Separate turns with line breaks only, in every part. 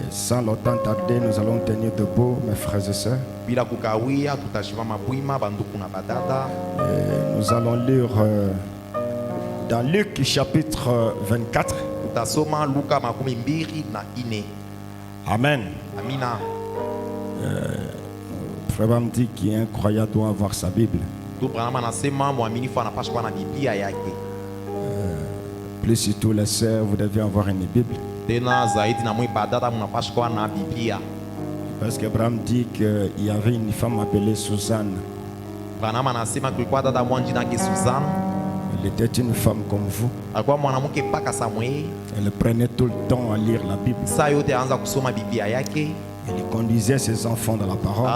Sans longtemps tarder, nous allons tenir debout, mes frères et sœurs. Nous allons lire dans Luc chapitre 24. Amen. Frère me dit qu'il est incroyable doit avoir sa Bible. Plus surtout les sœurs, vous devez avoir une Bible. Parce qu'Abraham dit qu'il y avait une femme appelée Suzanne. Elle était une femme comme vous. Elle prenait tout le temps à lire la Bible. Elle conduisait ses enfants dans la parole.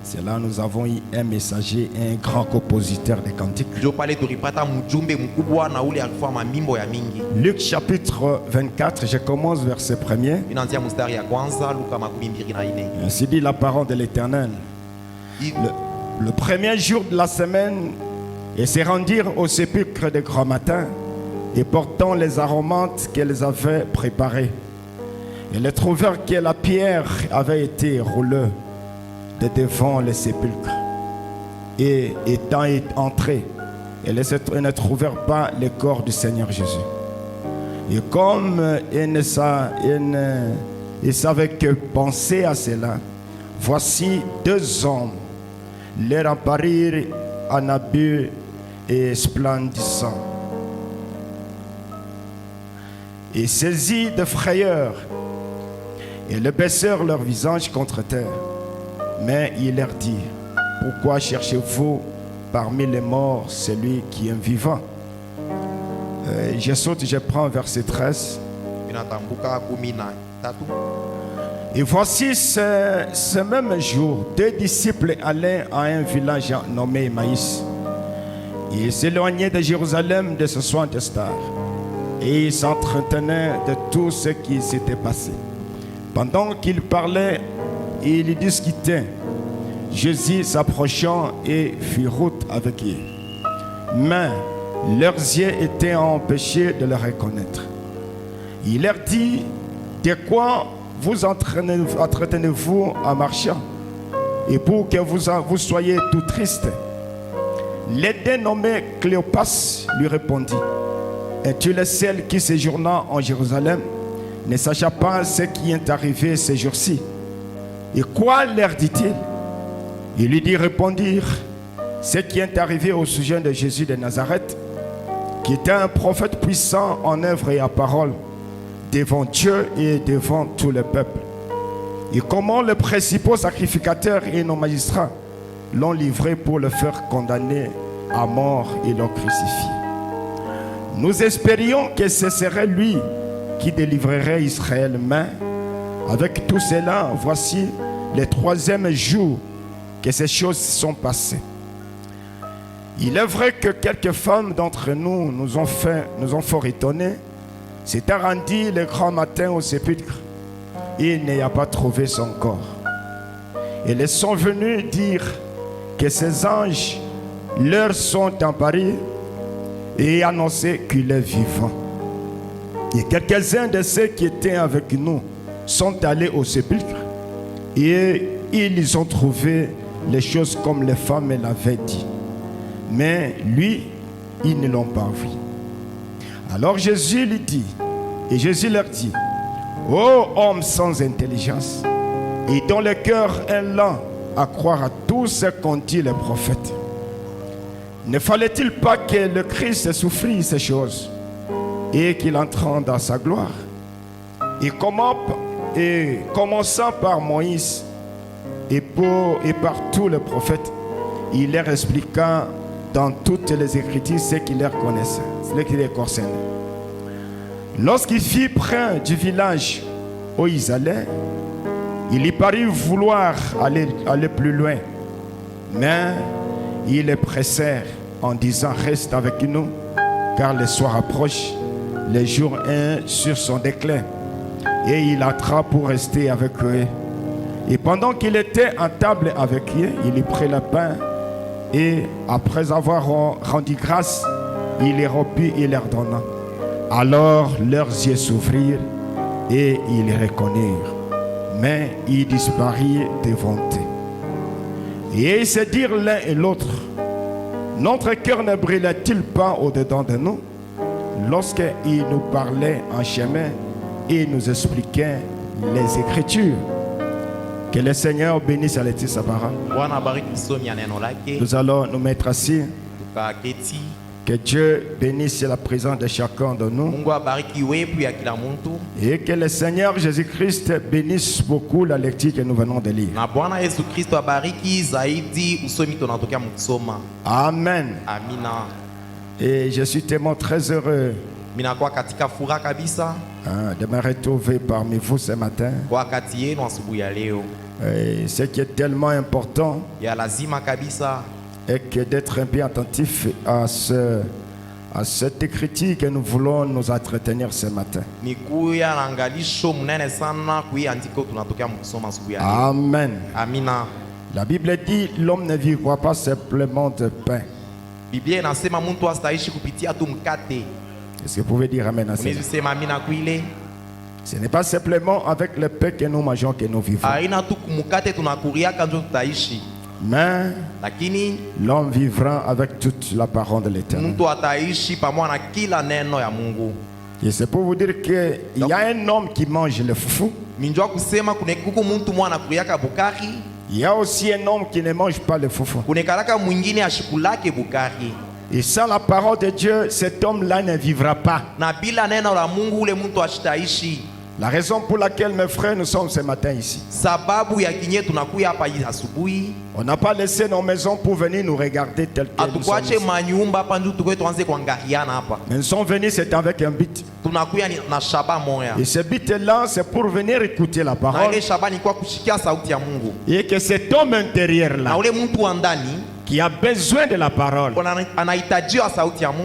C'est là que nous avons eu un messager et un grand compositeur des cantiques. Luc chapitre 24, je commence verset 1er. Ainsi dit la parole de l'Éternel. Le premier jour de la semaine, ils se rendirent au sépulcre de grand matin et portant les aromates qu'elles avaient préparés. Ils trouvèrent que la pierre avait été roulée de devant le sépulcre. Et étant entrés, ils ne trouvèrent pas le corps du Seigneur Jésus. Et comme ils ne savaient que penser à cela, voici deux hommes leur apparurent en habit et splendissant. Et saisis de frayeur, et le baissèrent leur visage contre terre. Mais il leur dit: pourquoi cherchez-vous parmi les morts celui qui est vivant? Je saute, je prends verset 13. Et voici ce même jour, deux disciples allaient à un village nommé Emmaüs. Ils s'éloignaient de Jérusalem de ce soir de star. Et ils s'entretenaient de tout ce qui s'était passé. Pendant qu'ils parlaient et ils discutaient, Jésus s'approchant et fit route avec eux. Mais leurs yeux étaient empêchés de le reconnaître. Il leur dit: de quoi vous entretenez-vous en marchant? Et pour que vous soyez tout tristes. Les dénommés Cléopas lui répondit: es-tu le seul qui séjourna en Jérusalem, ne sachant pas ce qui est arrivé ces jours-ci? Et quoi leur dit-il? Il lui dit, répondirent: ce qui est arrivé au sujet de Jésus de Nazareth, qui était un prophète puissant en œuvre et à parole, devant Dieu et devant tout le peuple. Et comment les principaux sacrificateurs et nos magistrats l'ont livré pour le faire condamner à mort et l'ont crucifié. Nous espérions que ce serait lui qui délivrerait Israël, mais avec tout cela, voici le troisième jour que ces choses sont passées. Il est vrai que quelques femmes d'entre nous nous ont fort étonnés. S'étaient rendues le grand matin au sépulcre et il n'y a pas trouvé son corps. Et ils sont venus dire que ces anges leur sont apparus et annoncer qu'il est vivant. Et quelques-uns de ceux qui étaient avec nous sont allés au sépulcre et ils ont trouvé les choses comme les femmes l'avaient dit. Mais lui, ils ne l'ont pas vu. Alors Jésus lui dit, et Jésus leur dit: ô homme sans intelligence, et dont le cœur est lent à croire à tout ce qu'ont dit les prophètes, ne fallait-il pas que le Christ souffrit ces choses et qu'il entre dans sa gloire? Et commençant par Moïse et par tous les prophètes, il leur expliqua dans toutes les Écritures ce qu'ils leur connaissaient, ce qui les concerne. Lorsqu'il fut près du village où ils allaient, il y parut vouloir aller plus loin, mais ils les pressèrent en disant: reste avec nous, car le soir approche, le jour est sur son déclin. Et il entra pour rester avec eux. Et pendant qu'il était en table avec eux, il y prit le pain et après avoir rendu grâce, il les rompit et leur donna. Alors leurs yeux s'ouvrirent et ils reconnurent, mais ils disparurent devant eux. Et ils se dirent l'un et l'autre, notre cœur ne brûlait-il pas au-dedans de nous lorsqu'il nous parlait en chemin et nous expliquait les Écritures? Que le Seigneur bénisse à l'étude sa parole. Nous allons nous mettre assis. Que Dieu bénisse la présence de chacun de nous. Et que le Seigneur Jésus-Christ bénisse beaucoup la lecture que nous venons de lire. Amen. Et je suis tellement très heureux de me retrouver parmi vous ce matin. Et ce qui est tellement important est que d'être un peu attentif à cette écriture que nous voulons nous entretenir ce matin. Amen. La Bible dit l'homme ne vivra pas simplement de pain. Est-ce que vous pouvez dire amen à ça? Ce n'est pas simplement avec le pain que nous mangeons que nous vivons. Mais l'homme vivra avec toute la parole de l'Éternel. Et c'est pour vous dire qu'il y a un homme qui mange le foufou. Il y a aussi un homme qui ne mange pas le foufou. Et sans la parole de Dieu, cet homme-là ne vivra pas. La raison pour laquelle, mes frères, nous sommes ce matin ici. On n'a pas laissé nos maisons pour venir nous regarder tel que nous sommes ici. Mais nous sommes venus, c'est avec un but. Et ce but-là, c'est pour venir écouter la parole. Et que cet homme intérieur-là, qui a besoin de la parole,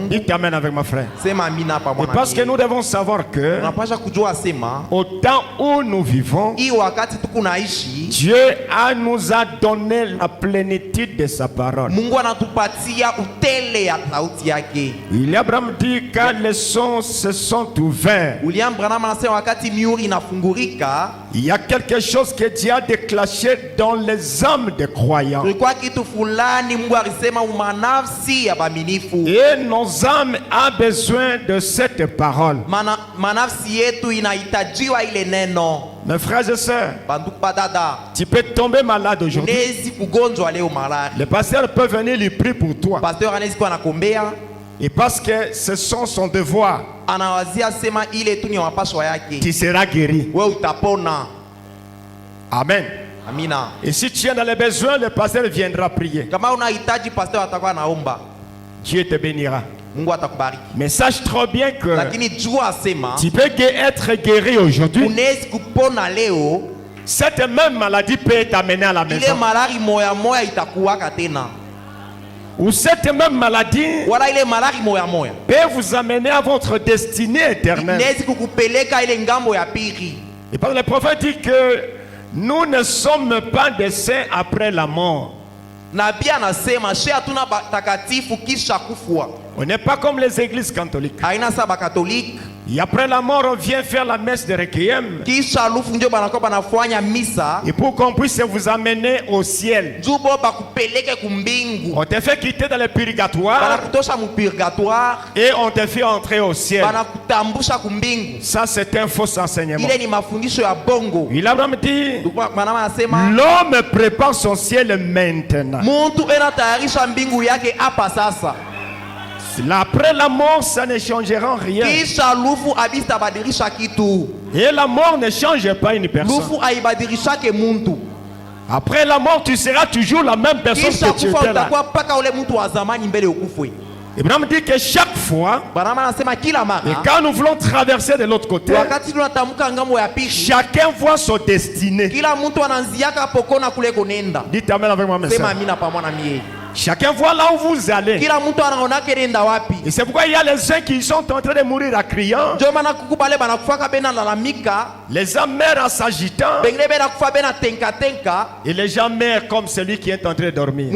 dites amen avec ma frère. Et parce que nous devons savoir que au temps où nous vivons, Dieu nous a donné la plénitude de sa parole. Il Abraham dit quand les sons se sont ouverts, il y a quelque chose que Dieu a déclenché dans les âmes des croyants. Et nos âmes ont besoin de cette parole. Mes frères et sœurs, tu peux tomber malade aujourd'hui. Le pasteur peut venir lui prier pour toi. Et parce que ce sont son devoir, tu seras guéri. Amen.
Amina.
Et si tu es dans les besoins, le pasteur viendra prier. Dieu te bénira. Mais sache trop bien que tu peux être guéri aujourd'hui. Cette même maladie peut t'amener à la maison. Ou cette même maladie peut vous amener à votre destinée éternelle. Et parce que le prophète dit que nous ne sommes pas des saints après la mort. On n'est pas comme les églises catholiques. Et après la mort, on vient faire la messe de requiem. Et pour qu'on puisse vous amener au ciel, on te fait quitter dans le purgatoire et on te fait entrer au ciel. Ça, c'est un faux enseignement. Il a même dit l'homme prépare son ciel maintenant. Après la mort, ça ne changera rien. Et la mort ne change pas une personne. Après la mort, tu seras toujours la même personne que tu étais là. Abraham dit que chaque fois, et quand nous voulons traverser de l'autre côté, chacun voit son destinée. Dites amen avec moi, mes soeurs. Chacun voit là où vous allez. Et c'est pourquoi il y a les uns qui sont en train de mourir en criant, les gens meurent en s'agitant, et les gens meurent comme celui qui est en train de dormir.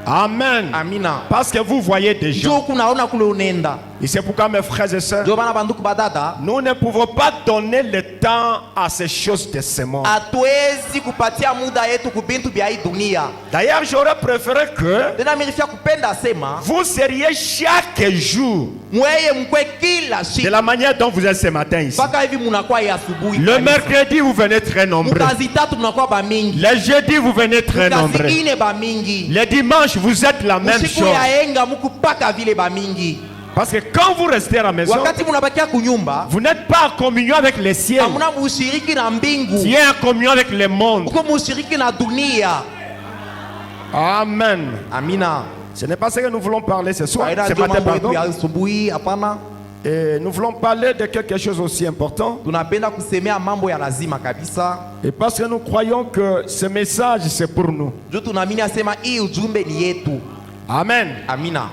Amen.
Amina.
Parce que vous voyez des gens.
Kunaona kule unaenda.
Et c'est pourquoi mes frères et sœurs,
Ndio maana banduku badada,
nous ne pouvons pas donner le temps à ces choses de ce monde.
hatuwezi kupatia muda yetu kubintu bya hii dunia.
D'ailleurs, j'aurais préféré que
Tena mirifia kupenda sema
vous seriez chaque jour
mweye mkwe kila
de
siku
la manière dont vous êtes ce matin ici.
mpaka hivi munakuwa ya asubuhi.
Le mercredi, vous venez très nombreux.
Mukazi tatu munakuwa ba mingi.
Le jeudi, vous venez très nombreux.
Mukazi ine ba mingi.
Le dimanche, vous êtes la même
Usiku
chose.
ya enga muku paka vile ba mingi.
Parce que quand vous restez à la maison,
Wakati munabakia kunyumba,
vous n'êtes pas en communion avec les cieux.
hamuna mushiriki na mbingu.
Tu es en communion avec le monde.
Uko mushiriki na dunia.
Amen.
Amina.
Ce n'est pas ce que nous voulons parler ce soir,
Kaida
ce
ndio
matin,
mambo yetu
pardon.
ya asubuhi hapana.
Et nous voulons parler de quelque chose aussi important.
Tunapenda kusemea mambo ya lazima kabisa.
Et parce que nous croyons que ce message, c'est pour nous.
Juu tunaamini asema hii ujumbe ni yetu.
Amen.
Amina.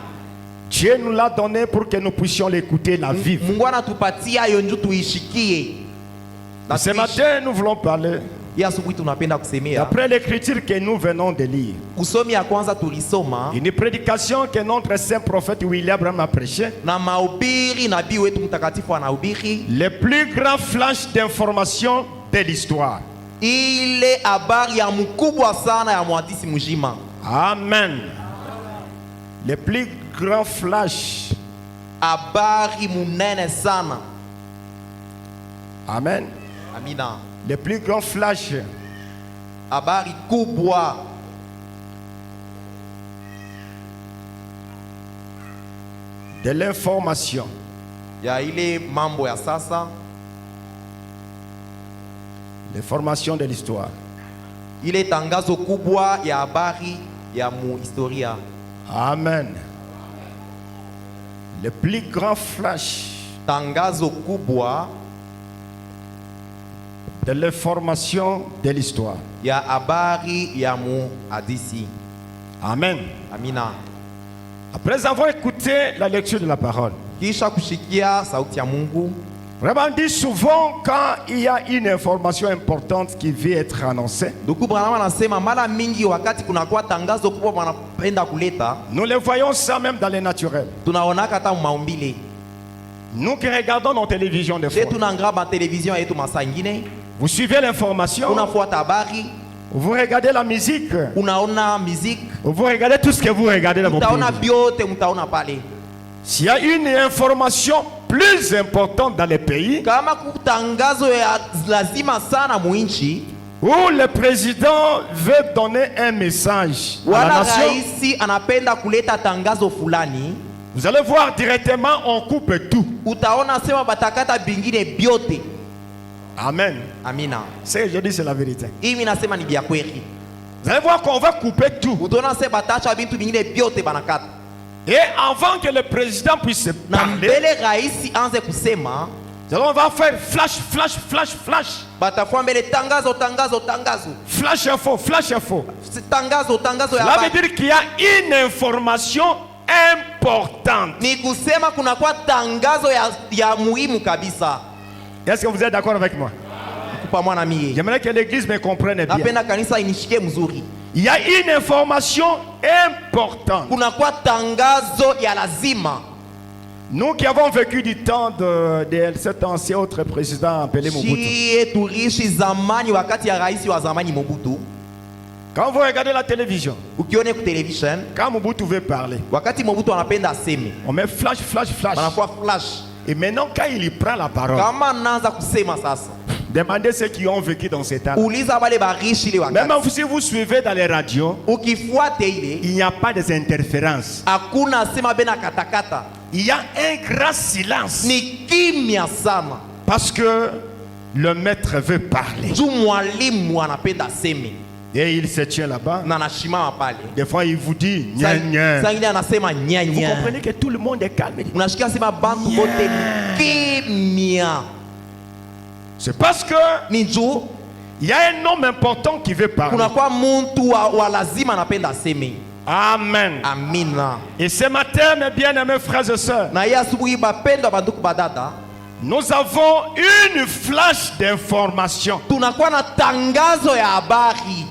Dieu nous l'a donné pour que nous puissions l'écouter, la vivre.
Mungu anatupatia hiyo njoo tuishikie. Na
Ce
tuishi.
matin, nous voulons parler,
Hii asubuhi tunapenda kusemea
d'après l'écriture que nous venons de lire,
usomi ya kwanza tulisoma
une prédication que notre saint prophète William Branham a prêché,
na mahubiri nabii wetu mtakatifu anahubiri
le plus grand flash d'information de l'histoire.
ile habari ya mkubwa sana ya mwadisi mjima.
Amen. Le plus grand flash.
Habari munene sana.
Amen.
Amina.
Le plus grand flash.
Habari kubwa
De l'information.
ya ile mambo ya sasa,
L'information de l'histoire.
ile tangazo kubwa ya habari ya muhistoria.
Amen. Le plus grand flash
Tangazo kubwa
de l'information de l'histoire.
ya habari ya muhadisi.
Amen.
Amina.
Après avoir écouté la lecture de la parole,
Kisha kushikia sauti ya Mungu,
vraiment dit souvent quand il y a une information importante qui vient être annoncée,
ndugu Branham anasema mara mingi wakati kunakuwa tangazo kubwa wanapenda kuleta,
nous le voyons ça même dans les naturels.
tunaonaka hata maumbile.
Nous qui regardons nos télévisions des fois,
Tunangraba television yetu masaa ingine,
vous suivez l'information,
unafuata habari,
vous regardez la musique,
unaona muziki,
vous regardez tout ce que vous regardez dans vos
mtaona
pays.
vyote, mtaona pale.
S'il y a une information plus importante dans les pays
Kama kutangazo ya lazima sana muinchi,
où le président veut donner un message à la
wala
nation,
raisi anapenda kuleta tangazo fulani,
vous allez voir directement, on coupe tout.
utaona sema batakata bingine byote.
Amen.
Amina.
Ce que je dis, c'est la vérité.
Hii mimi nasema ni vya kweli.
Vous allez voir qu'on va couper tout.
Utaona sema batacha bintu bingine byote banakata.
Et avant que le président puisse
Na
parler,
mbele raisi anze kusema,
on va faire flash, flash, flash, flash.
batafua mbele tangazo tangazo tangazo.
Flash info, flash info.
Tangazo tangazo ya
Cela veut
habari.
dire qu'il y a une information importante.
Ni kusema kunakuwa tangazo ya muhimu kabisa.
Est-ce que vous êtes d'accord avec moi?
Kupa mwana mie.
J'aimerais que l'église me comprenne bien.
Napenda kanisa inishikie mzuri.
Il y a une information importante.
Kunakuwa tangazo ya lazima.
Nous qui avons vécu du temps de cet ancien autre président appelé Mobutu.
Shie turishi zamani wakati ya raisi wa zamani Mobutu.
Quand vous regardez la télévision,
Ukione ku television,
quand Mobutu veut parler,
wakati Mobutu anapenda aseme,
on met flash, flash, flash.
banakuwa flash.
Et maintenant, quand il y prend la parole,
Kama naanza kusema sasa,
demandez ceux qui ont vécu dans cet temps.
uliza wale barishi ile
Même
wakati.
si vous suivez dans les radios,
Ukifuate ile,
il n'y a pas des interférences.
hakuna sema bena katakata.
Il y a un grand silence.
Ni kimya sana.
Parce que le maître veut parler.
Juu mwalimu anapenda aseme.
Et il se tient là-bas.
Na anashimama pale.
Des fois, il vous dit, nya, nya.
Saa ingine anasema nya
Vous
nya.
comprenez que tout le monde est calme.
Unashikia sema bantu bote ni kimya.
C'est parce que
Ni juu
il y a un homme important qui veut parler.
kunakuwa muntu wa lazima anapenda aseme.
Amen.
Amina.
Et ce matin, mes bien-aimés frères et sœurs,
Na hii asubuhi bapendwa banduku badada,
nous avons une flash d'information.
tunakuwa na tangazo ya habari.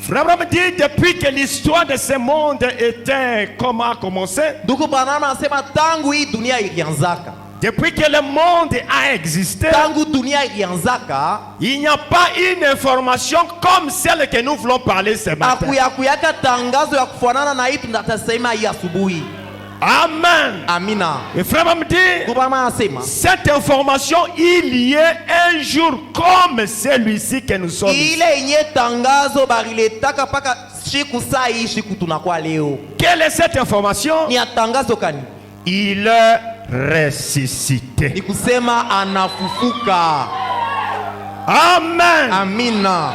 Frère Branham dit, depuis que l'histoire de ce monde était comment a commencé,
Ndugu Branham anasema tangu hii dunia ilianzaka,
depuis que le monde a existé,
tangu dunia ilianzaka,
il n'y a pas une information comme celle que nous voulons parler ce matin.
hakuyaka tangazo ya kufanana na hii tunatasema hii asubuhi.
Amen.
Amina.
Et frère Branham dit,
Ndugu Branham anasema
cette information, il y a un jour comme celui-ci que nous sommes ici.
ile yenye tangazo baliletaka paka siku saa hii siku tunakuwa leo.
Quelle est cette information?
Ni ya tangazo kani?
Il est ressuscité.
Ni kusema anafufuka.
Amen.
Amina.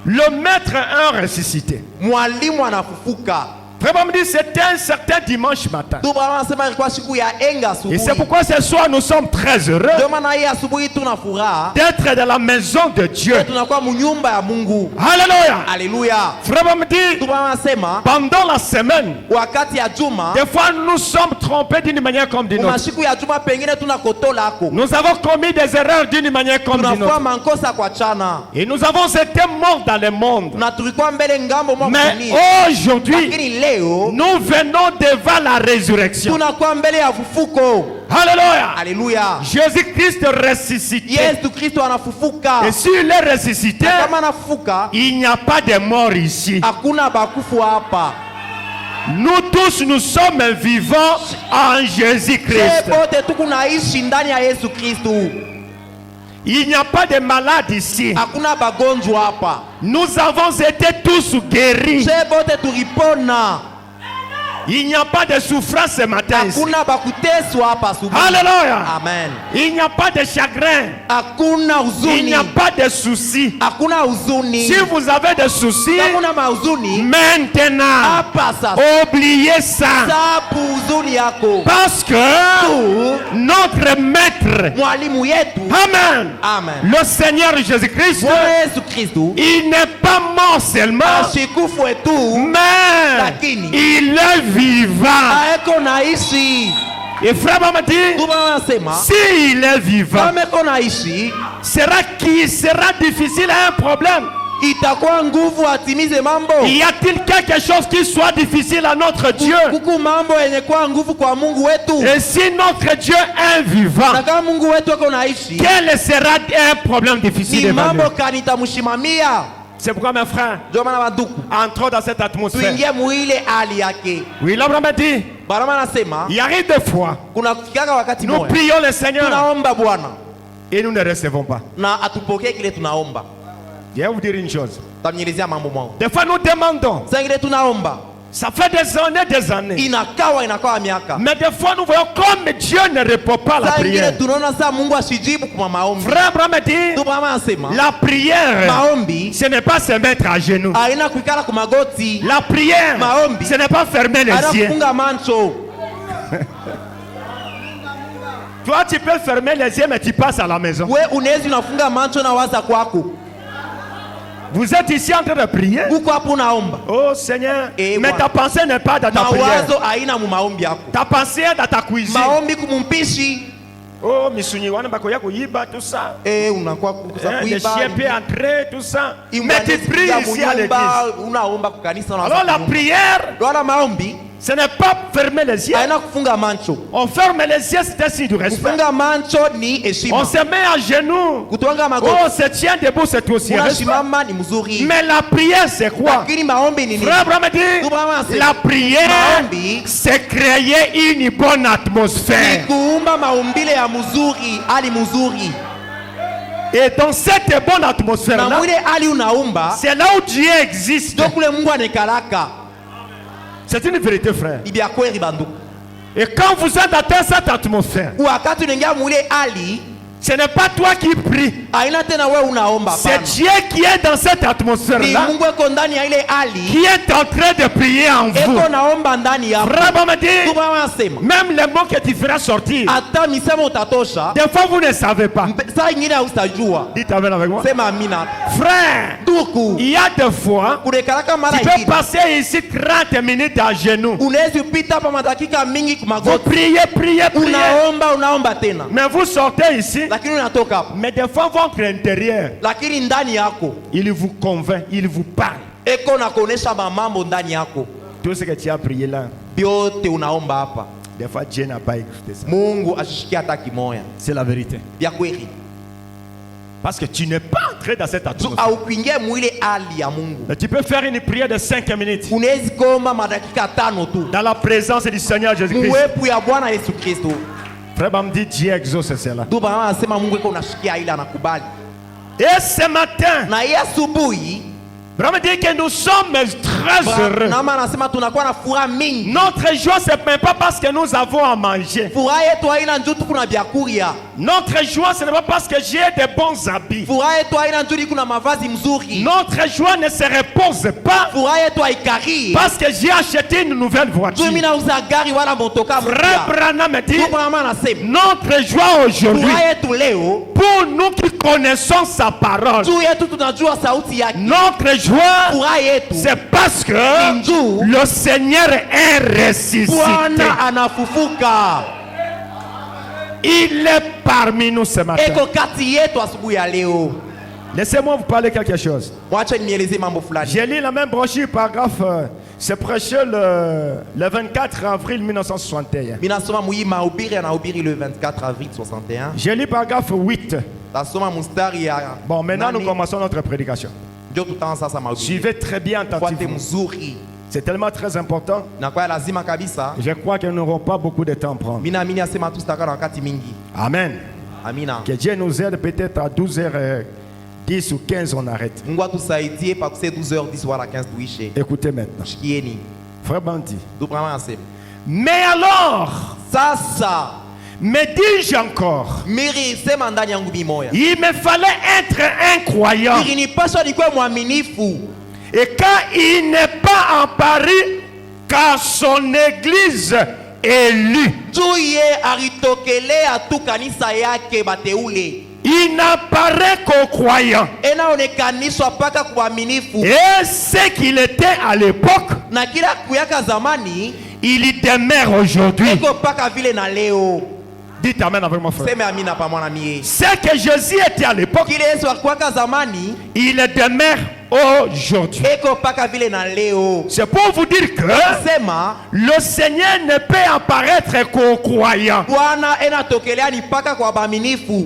Le maître est ressuscité.
Mwalimu anafufuka.
Frère Branham dit, c'était un certain dimanche matin.
Ndugu Branham anasema ilikuwa siku ya enga
Et
asubuhi.
c'est pourquoi ce soir nous sommes très heureux
Ndio maana hii asubuhi tuna furaha
d'être dans la maison de Dieu.
tunakuwa munyumba ya Mungu.
Alléluia.
Haleluya.
Frère Branham dit,
Ndugu Branham anasema
pendant la semaine,
wakati ya juma,
des fois nous sommes trompés d'une manière comme d'une
kuna
autre.
siku ya juma pengine tunakotola ako.
Nous avons commis des erreurs d'une manière comme d'une
Tunakuwa
autre.
mankosa kwa chana.
Et nous avons été morts dans le monde.
Na tulikuwa mbele ngambo mwa
Mais
dunia.
aujourd'hui,
Lakini leo
nous venons devant la résurrection.
tunakuwa mbele ya fufuko.
Alléluia.
Haleluya.
Jésus-Christ ressuscité.
Yesu Kristo anafufuka.
Et s'il est ressuscité,
Na kama anafufuka,
il n'y a pas de mort ici.
hakuna bakufu hapa.
Nous tous, nous sommes vivants en Jésus-Christ.
Bote tukunaishi ndani ya Yesu Kristo.
Il n'y a pas de malade ici.
Hakuna bagonjwa hapa.
Nous avons été tous guéris.
Bote tulipona.
Il n'y a pas de souffrance ce matin ici.
Hakuna bakuteswa hapa asubuhi.
Alléluia.
Amen.
Il n'y a pas de chagrin.
Hakuna
Il
huzuni.
n'y a pas de soucis.
Hakuna huzuni.
Si vous avez des soucis,
Hakuna mahuzuni.
maintenant,
Hapa sasa.
oubliez ça.
Sapu huzuni yako.
Parce que notre maître,
Mwalimu yetu.
Amen,
Amen.
le Seigneur Jésus-Christ,
Bwana Yesu Kristo.
il n'est pas mort seulement,
Ashikufu wetu.
mais
Lakini.
il est vivant.
Aeko naishi.
Et frère m'a dit,
Ndugu anasema.
s'il est vivant,
Kama eko naishi.
sera difficile à un problème.
Itakuwa nguvu atimize mambo.
Y a-t-il quelque chose qui soit difficile à notre Dieu?
Kuku mambo yenye kuwa nguvu kwa Mungu wetu.
Et si notre Dieu est vivant,
Na kama Mungu wetu eko naishi.
quel sera un problème difficile
Ni
devant
mambo
nous?
kani tamshimamia.
C'est pourquoi mes frères,
Ndio maana banduku.
entrons dans cette atmosphère.
Tuingie muile hali yake.
Oui, l'homme m'a dit,
Barama anasema
il arrive des fois,
kuna kufikaka wakati
nous
moja.
prions le Seigneur
Tunaomba Bwana
et nous ne recevons pas.
na atupokee kile tunaomba.
Je vais vous dire une chose.
Tanielezea mambo mwangu.
Des fois nous demandons,
Sasa ile tunaomba
ça fait des années.
inakawa miaka.
Mais des fois nous voyons comme Dieu ne répond pas à la
Sasa ingine
prière.
tunaona saa Mungu asijibu kwa maombi.
Frère Abraham dit,
Ndio Bwana anasema
la prière,
maombi
ce n'est pas se mettre à genoux.
haina kuikala kwa magoti.
La prière,
Maombi.
ce n'est pas fermer les
Haina
yeux.
kufunga mancho.
Toi, tu peux fermer les yeux, mais tu passes à la maison.
We unaweza unafunga mancho na waza kwako.
Vous êtes ici en train de prier.
Uko hapo unaomba.
Oh Seigneur,
Et
mais
voilà.
ta pensée n'est pas dans ta prière.
Mawazo haina mu maombi yako.
Ta pensée est dans ta cuisine.
Maombi kumumpishi.
Oh, misunyi wana bakoya kuiba tout ça.
Unakuwa kukuza
Hein, les
kuiba.
chiens peuvent entrer, tout ça. Mais tu pries ici à l'église.
Unaomba kwa kanisa na
Alors la prière,
Wala maombi
ce n'est pas fermer les yeux.
haina kufunga mancho.
On ferme les yeux, c'est un signe de respect.
Kufunga mancho ni
On
heshima.
se met à genoux.
Kutwanga
Oh,
magoti.
se tient debout, c'est aussi un respect.
Unasimama ni mzuri.
Mais la prière, c'est quoi?
Lakini maombi ni nini?
Frère Abraham dit, la prière,
Maombi
c'est créer une bonne
ni
atmosphère.
kuumba maumbile ya mzuri, hali mzuri.
Et dans cette bonne
Na
atmosphère-là,
mwile hali unaumba,
c'est là où Dieu existe.
ndio kule Mungu anekalaka.
C'est une vérité, frère.
Ni bya kweli bandu.
Et quand vous êtes dans cette atmosphère,
Wakati unaingia mwile hali,
ce n'est pas toi qui pries.
haina tena wewe unaomba
C'est
hapana.
Dieu qui est dans cette
Ni
atmosphère-là,
Mungu eko ndani ya ile hali,
qui est en train de prier en vous.
eko naomba ndani yako.
Frère Abraham dit,
Ndio Bwana anasema,
même les mots que tu feras sortir,
hata misemo utatosha,
des fois vous ne savez pas.
saa ingine hautajua.
Dites amen avec moi.
Sema amina.
Frère,
Duku,
il y a des fois,
kunekalaka mara
tu peux
ingine.
passer ici 30 minutes à genoux.
Unaweza upita hapa madakika mingi
Vous
kumagoti.
priez, priez, priez.
Unaomba tena.
Mais vous sortez ici,
Lakini unatoka hapa.
mais des fois votre intérieur,
Lakini ndani yako
il vous convainc, il vous parle.
eko na kuonesha mamambo ndani yako.
Tout ce que tu as prié là,
Vyote unaomba hapa,
des fois Dieu n'a pas écouté ça.
Mungu ashishikia hata kimoya.
C'est la vérité.
Vya kweli.
Parce que tu n'es pas entré dans cette
Tu
atmosphère.
aukuingia mwile hali ya Mungu.
Mais tu peux faire une prière de 5 minutes
Unawezi koma madakika 5 tu.
dans la présence du Seigneur Jésus-Christ.
Muwepo ya Bwana Yesu Kristo.
Frère, me dit Dieu exauce cela.
Ndio bana anasema Mungu iko unashikia ile anakubali.
Et ce matin,
Na hii asubuhi
vraiment dire que nous sommes très heureux.
Nama anasema tunakuwa na furaha mingi.
Notre joie, ce n'est pas parce que nous avons à manger.
Furaha yetu haina njoo tu kuna vyakuria.
Notre joie, ce n'est pas parce que j'ai de bons habits.
Furaha yetu haina njoo kuna mavazi mzuri.
Notre joie ne se repose pas
Furaha yetu haikari.
parce que j'ai acheté une nouvelle voiture.
Mimi nauza gari wala motoka
Frère
mpya.
Branham me dit,
Branham anasema
notre joie aujourd'hui,
furaha yetu leo
pour nous qui connaissons sa parole,
juu yetu tunajua sauti yake.
notre joie,
Furaha yetu
c'est parce que
Injuu.
le Seigneur est ressuscité.
Bwana anafufuka.
Il est parmi nous ce matin.
Eko kati yetu asubuhi ya leo.
Laissez-moi vous parler quelque chose.
Mwache nieleze mambo fulani.
J'ai lu la même brochure, paragraphe, c'est prêché le 24 avril 1961.
Minasoma muyi mahubiri anahubiri le 24 avril 61.
J'ai lu paragraphe 8.
Tasoma mustari ya
Bon, maintenant nous
nani.
commençons notre prédication.
Ndio tutaanza sasa mahubiri.
Suivez très bien
Fuate
attentivement.
mzuri.
C'est tellement très important.
Na kwa lazima kabisa.
Je crois que nous n'aurons pas beaucoup de temps à prendre.
Mina amini asema tu sitaka na wakati mingi.
Amen.
Amina.
Que Dieu nous aide peut-être à 12h10 ou 15, on arrête.
Mungu atusaidie pa kuse 12h10 wala 15 tuishe.
Écoutez maintenant.
Shikieni.
Frère Bandi.
Ndio Branham anasema.
Mais alors,
Sasa
me dis-je encore,
miri sema ndani yangu mimoya.
il me fallait être un croyant.
Ilinipaswa nikuwe mwaminifu.
Et quand il n'est pas en Paris, car son église élue,
Juu ye alitokelea tu kanisa yake bateule.
il n'apparaît qu'aux croyants.
Enaonekanishwa paka kuaminifu.
Et ce qu'il était à l'époque,
Na kila kuyaka zamani
il y demeure aujourd'hui.
eko paka vile na leo.
Dites amen avec mon frère.
Seme amina pa mwana mie.
Ce que Jésus était à l'époque,
Kile Yesu alikuwaka zamani
il demeure aujourd'hui.
eko paka vile na leo.
C'est pour vous dire que
Sema
le Seigneur ne peut apparaître qu'aux croyants.
Bwana enatokelea ni paka kwa baaminifu.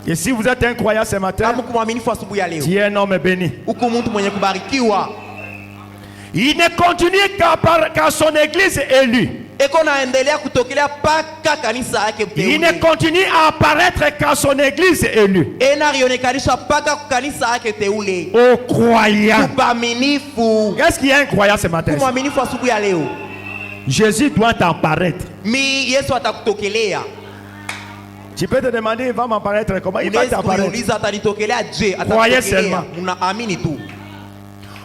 Et si vous êtes un croyant ce matin,
Kama kumwaminifu asubuhi ya leo.
tu es un homme béni.
Huku mtu mwenye kubarikiwa.
Il ne continue qu'à son église élue.
Eko naendelea kutokelea paka kanisa yake
Il ne
mteule.
continue à apparaître qu'à son église élue.
Enarionekanisha paka kanisa yake teule.
Aux croyants.
Baaminifu.
Est-ce qu'il y a un croyant ce matin?
Kumwaminifu asubuhi ya leo.
Jésus doit apparaître.
Yesu atakutokelea.
Tu peux te demander, il va m'apparaître comment? Il va
Unaweza
t'apparaître.
kuuliza atanitokelea je?
Croyez
Atatokelea.
seulement.
Unaamini tu.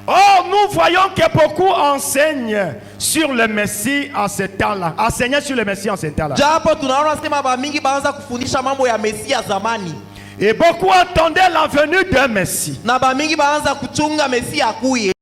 Oh, nous voyons que beaucoup enseignent sur le Messie en ce temps-là. Enseignaient sur le Messie en ce temps-là.
Japo tunaona sema bamingi baanza kufundisha mambo ya Mesia zamani.
Et beaucoup attendaient la venue d'un Messie.
Na bamingi baanza kuchunga Mesia akuye.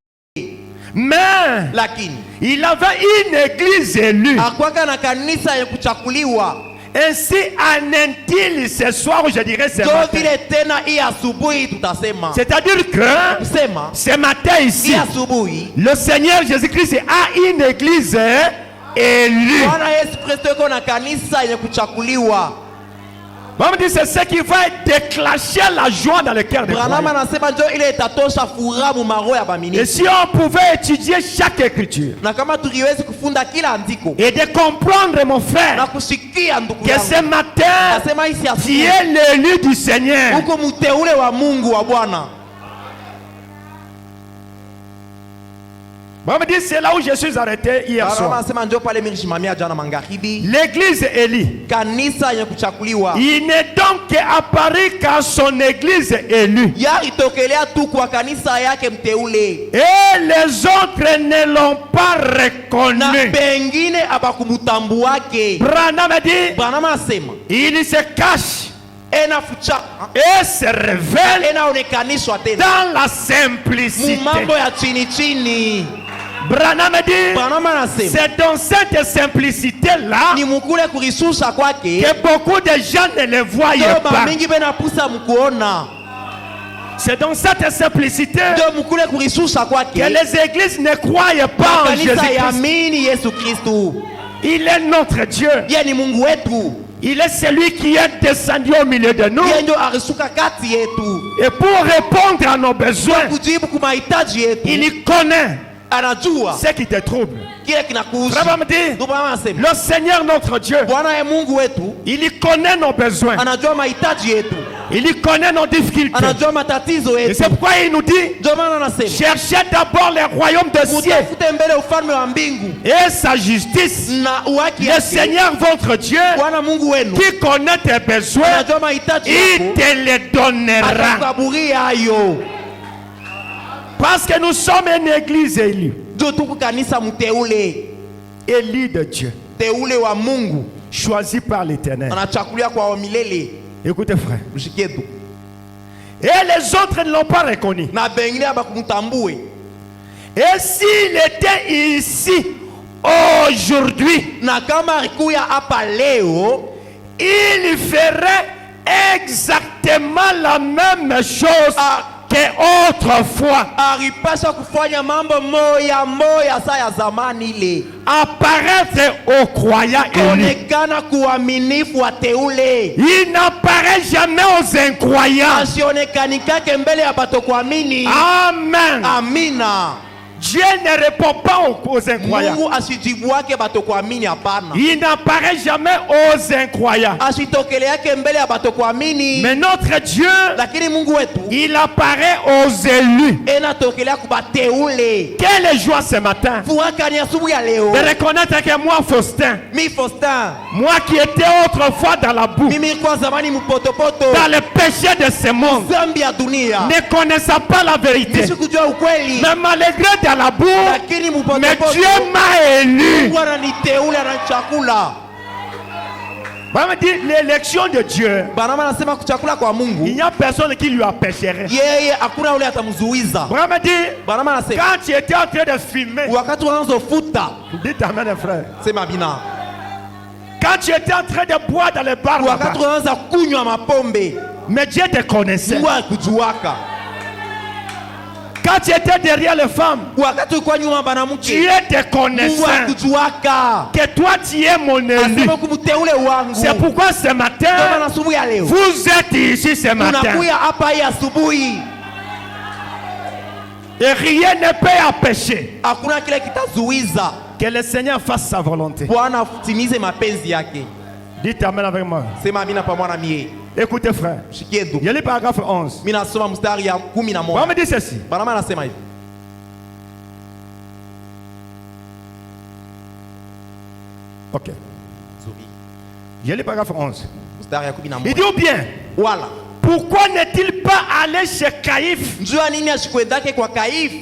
Mais
Lakini
il avait une église élue.
akwaka na kanisa ya kuchakuliwa.
Ainsi en est-il ce soir, je dirais ce
Ndio
matin.
vile tena hii asubuhi tutasema.
C'est-à-dire que
Kusema
ce matin ici,
hii asubuhi
le Seigneur Jésus-Christ a une église élue.
Bwana Yesu Kristo yuko na kanisa yenye kuchakuliwa.
On me dit c'est ce qui va déclencher la joie dans le cœur des
Branham
croyants.
anasema ndio ile itatosha furaha mu maroho ya
Et
baaminifu.
si on pouvait étudier chaque écriture
Na kama tuliwezi kufunda kila andiko
et de comprendre, mon
na
frère,
kusikia ndugu
que
yangu.
ce matin,
Nasema hii si
tu
asubuhi.
es l'élu du Seigneur.
Uko mteule wa Mungu wa Bwana.
On me dit c'est là où je suis arrêté hier
Branham
soir.
anasema ndio pale mimi nishimamia jana magharibi.
L'église élue.
Kanisa yenye kuchakuliwa.
Il n'est donc apparu qu'à son église élue.
Yalitokelea tu kwa kanisa yake mteule.
Et les autres ne l'ont pas
Na
reconnu.
pengine abakumtambuake.
Branham a dit,
Branham anasema
il se cache
enafucha
et se révèle
enaonekanishwa tena
dans la
mu
simplicité.
mambo ya chini chini.
Branham a dit,
Branham anasema
c'est dans cette simplicité-là
ni mukule kurishusha kwake
que beaucoup de gens ne le voient
ndio
pas.
bamingi benapusa mkuona.
C'est dans cette simplicité
ndio mukule kurishusha
que
kwake
les églises ne croient pas en
kanisa
Jésus-Christ.
yaamini Yesu Kristu.
Il est notre Dieu.
Yeye ni Mungu wetu,
Il est celui qui est descendu au milieu de nous.
yeye ndio alishuka kati yetu
Et pour répondre à nos besoins,
kujibu kwa mahitaji yetu.
il connaît
Anajua
ce qui te trouble.
kile kinakuhusu.
Frère me dit,
Ndio maana anasema
le Seigneur notre Dieu,
Bwana ye Mungu wetu
il connaît nos besoins.
anajua mahitaji yetu,
Il connaît nos difficultés.
anajua matatizo
Et
yetu.
c'est pourquoi il nous dit,
Ndio maana anasema
cherchez d'abord le royaume des cieux
mutafute mbele ufalme wa mbingu
et sa justice.
na uhaki
Le
yake.
Seigneur votre Dieu,
Bwana Mungu wenu
qui connaît tes besoins,
anajua mahitaji
il
yako,
te les donnera.
atakukaburia hayo.
Parce que nous sommes une église élue.
Ndio tuko kanisa mteule,
Élue de Dieu,
teule wa Mungu,
choisi par l'Éternel.
anachakulia kwa wa milele.
Écoutez frère.
Mshikie tu.
Et les autres ne l'ont pas reconnu.
Na bengine abakumtambue.
Et s'il était ici aujourd'hui,
Na kama alikuya hapa leo,
il ferait exactement la même chose qu'autrefois.
alipasha kufanya mambo moya saa ya zamani ile.
Apparaître aux croyants élus.
Onekana kuaminifu wa teule.
Il n'apparaît jamais aux incroyants.
Asionekanikake mbele ya bato kuamini.
Amen.
Amina.
Dieu ne répond pas aux incroyants.
Mungu asijibuake bato kuamini, hapana.
Il n'apparaît jamais aux incroyants.
Asitokeleake mbele ya bato kuamini.
Mais notre Dieu,
Lakini Mungu wetu
il apparaît aux élus.
enatokelea kubateule.
Quelle joie ce matin
Fuaka ni asubuhi ya leo.
de reconnaître que moi, Faustin,
Mi Faustin,
moi qui étais autrefois dans la boue,
mimi kwa zamani mupotopoto,
dans le péché de ce monde,
zambi ya dunia,
ne connaissant pas la vérité,
nisikujua ukweli,
mais malgré dans la boue,
lakini
mais
mupotopoto
Dieu m'a élu.
Mungu ananiteule, anachakula.
On me dit l'élection de Dieu,
Banama anasema kuchakula kwa
il
Mungu,
n'y a personne qui lui empêcherait.
yeye hakuna ule atamzuiza.
On me dit,
Banama anasema
quand tu étais en train de filmer,
wakati wanazofuta,
dites amen frère,
sema bina,
quand tu étais en train de boire dans les bars là-bas,
wakati wanaanza kunywa mapombe,
mais Dieu te connaissait.
Mungu akujuaka.
Quand tu étais derrière les femmes,
Wakati ulikuwa nyuma banamuke,
Dieu te
Mungu
connaissait.
akujuaka.
Que toi tu es mon élu.
Asema kumteule wangu.
C'est pourquoi ce
Ndio
matin,
maana asubuhi ya leo
vous êtes ici ce matin.
tunakuya hapa hii asubuhi,
Et rien ne peut empêcher
hakuna kile kitazuiza
que le Seigneur fasse sa volonté.
Bwana timize mapenzi yake.
Dites amen avec moi.
Sema amina pamoja na mie.
Écoutez frère.
Shikie ndugu.
Il y a le paragraphe 11.
Mimi nasoma mstari ya 11.
On me dit ceci.
Barama anasema hivi.
Ok.
Zuri.
Il y a le paragraphe 11.
Mstari ya
Il
11.
dit ou bien,
Wala.
pourquoi n'est-il pas allé chez Caïphe,
Njua nini ashikwendake kwa Kaifu,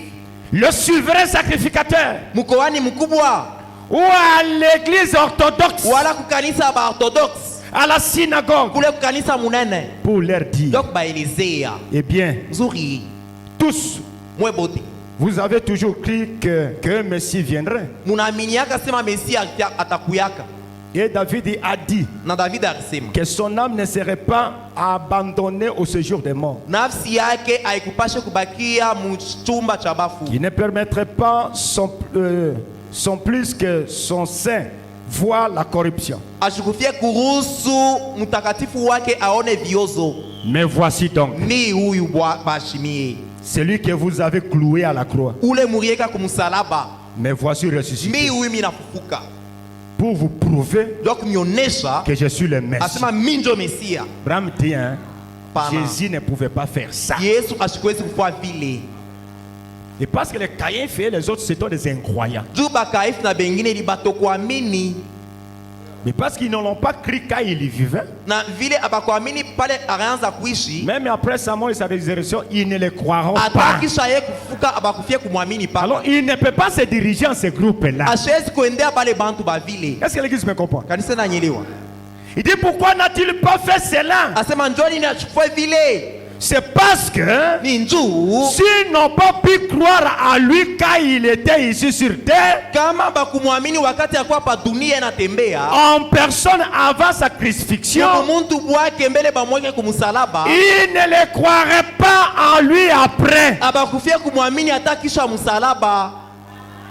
le souverain sacrificateur,
mkoani mkubwa,
ou à l'église orthodoxe,
wala kukanisa ba orthodox,
à la synagogue,
kule kukanisa munene,
pour leur dire,
donc baelezea.
eh bien,
Nzuri.
tous,
Mwe bote.
vous avez toujours cru que Messie viendrait.
Munaaminiaka sema Mesia atakuyaka.
Et David a dit
Na David alisema
que son âme ne serait pas abandonnée au séjour des morts.
nafsi yake haikupashe kubakia mchumba cha bafu.
Il ne permettrait pas son plus que son sein voir la corruption.
Ashikufie kuruhusu mtakatifu wake aone viozo.
Mais voici donc
Ni huyu bashimie.
celui que vous avez cloué à la croix.
Ule murieka kumsalaba.
Mais voici ressuscité
Mi huyu minafufuka.
pour vous prouver
Donc mionesha
que je suis le Messie.
asema minjo Mesia.
Abraham dit, hein,
Pana.
Jésus ne pouvait pas faire ça.
Yesu ashikuwezi kufua vile.
Et parce que les Caïns et les autres, c'était des incroyants.
Juba Kaifu na bengine ni bato kuamini.
Mais parce qu'ils ne l'ont pas cru quand il y vivait.
Na vile abakuamini pale akaanza kuishi.
Même après sa mort et sa résurrection, ils ne le croiront pas.
Atakisha yeye kufuka abakufie kumwamini pa.
Alors, il ne peut pas se diriger en ce groupe-là.
Ashezi kuendea pale bantu ba vile.
Est-ce que l'église me comprend?
Kanisa nanyelewa.
Il dit, pourquoi n'a-t-il pas fait cela?
Asema njoni ni achukue vile.
C'est parce que
ni njuu
s'ils n'ont pas pu croire à lui quand il était ici sur terre,
kama bakumwamini wakati akuwa pa dunia inatembea
en personne avant sa crucifixion,
muntu bwake mbele bamweke kumusalaba,
ils ne le croiraient pas en lui après.
abakufia kumwamini hata kisha musalaba.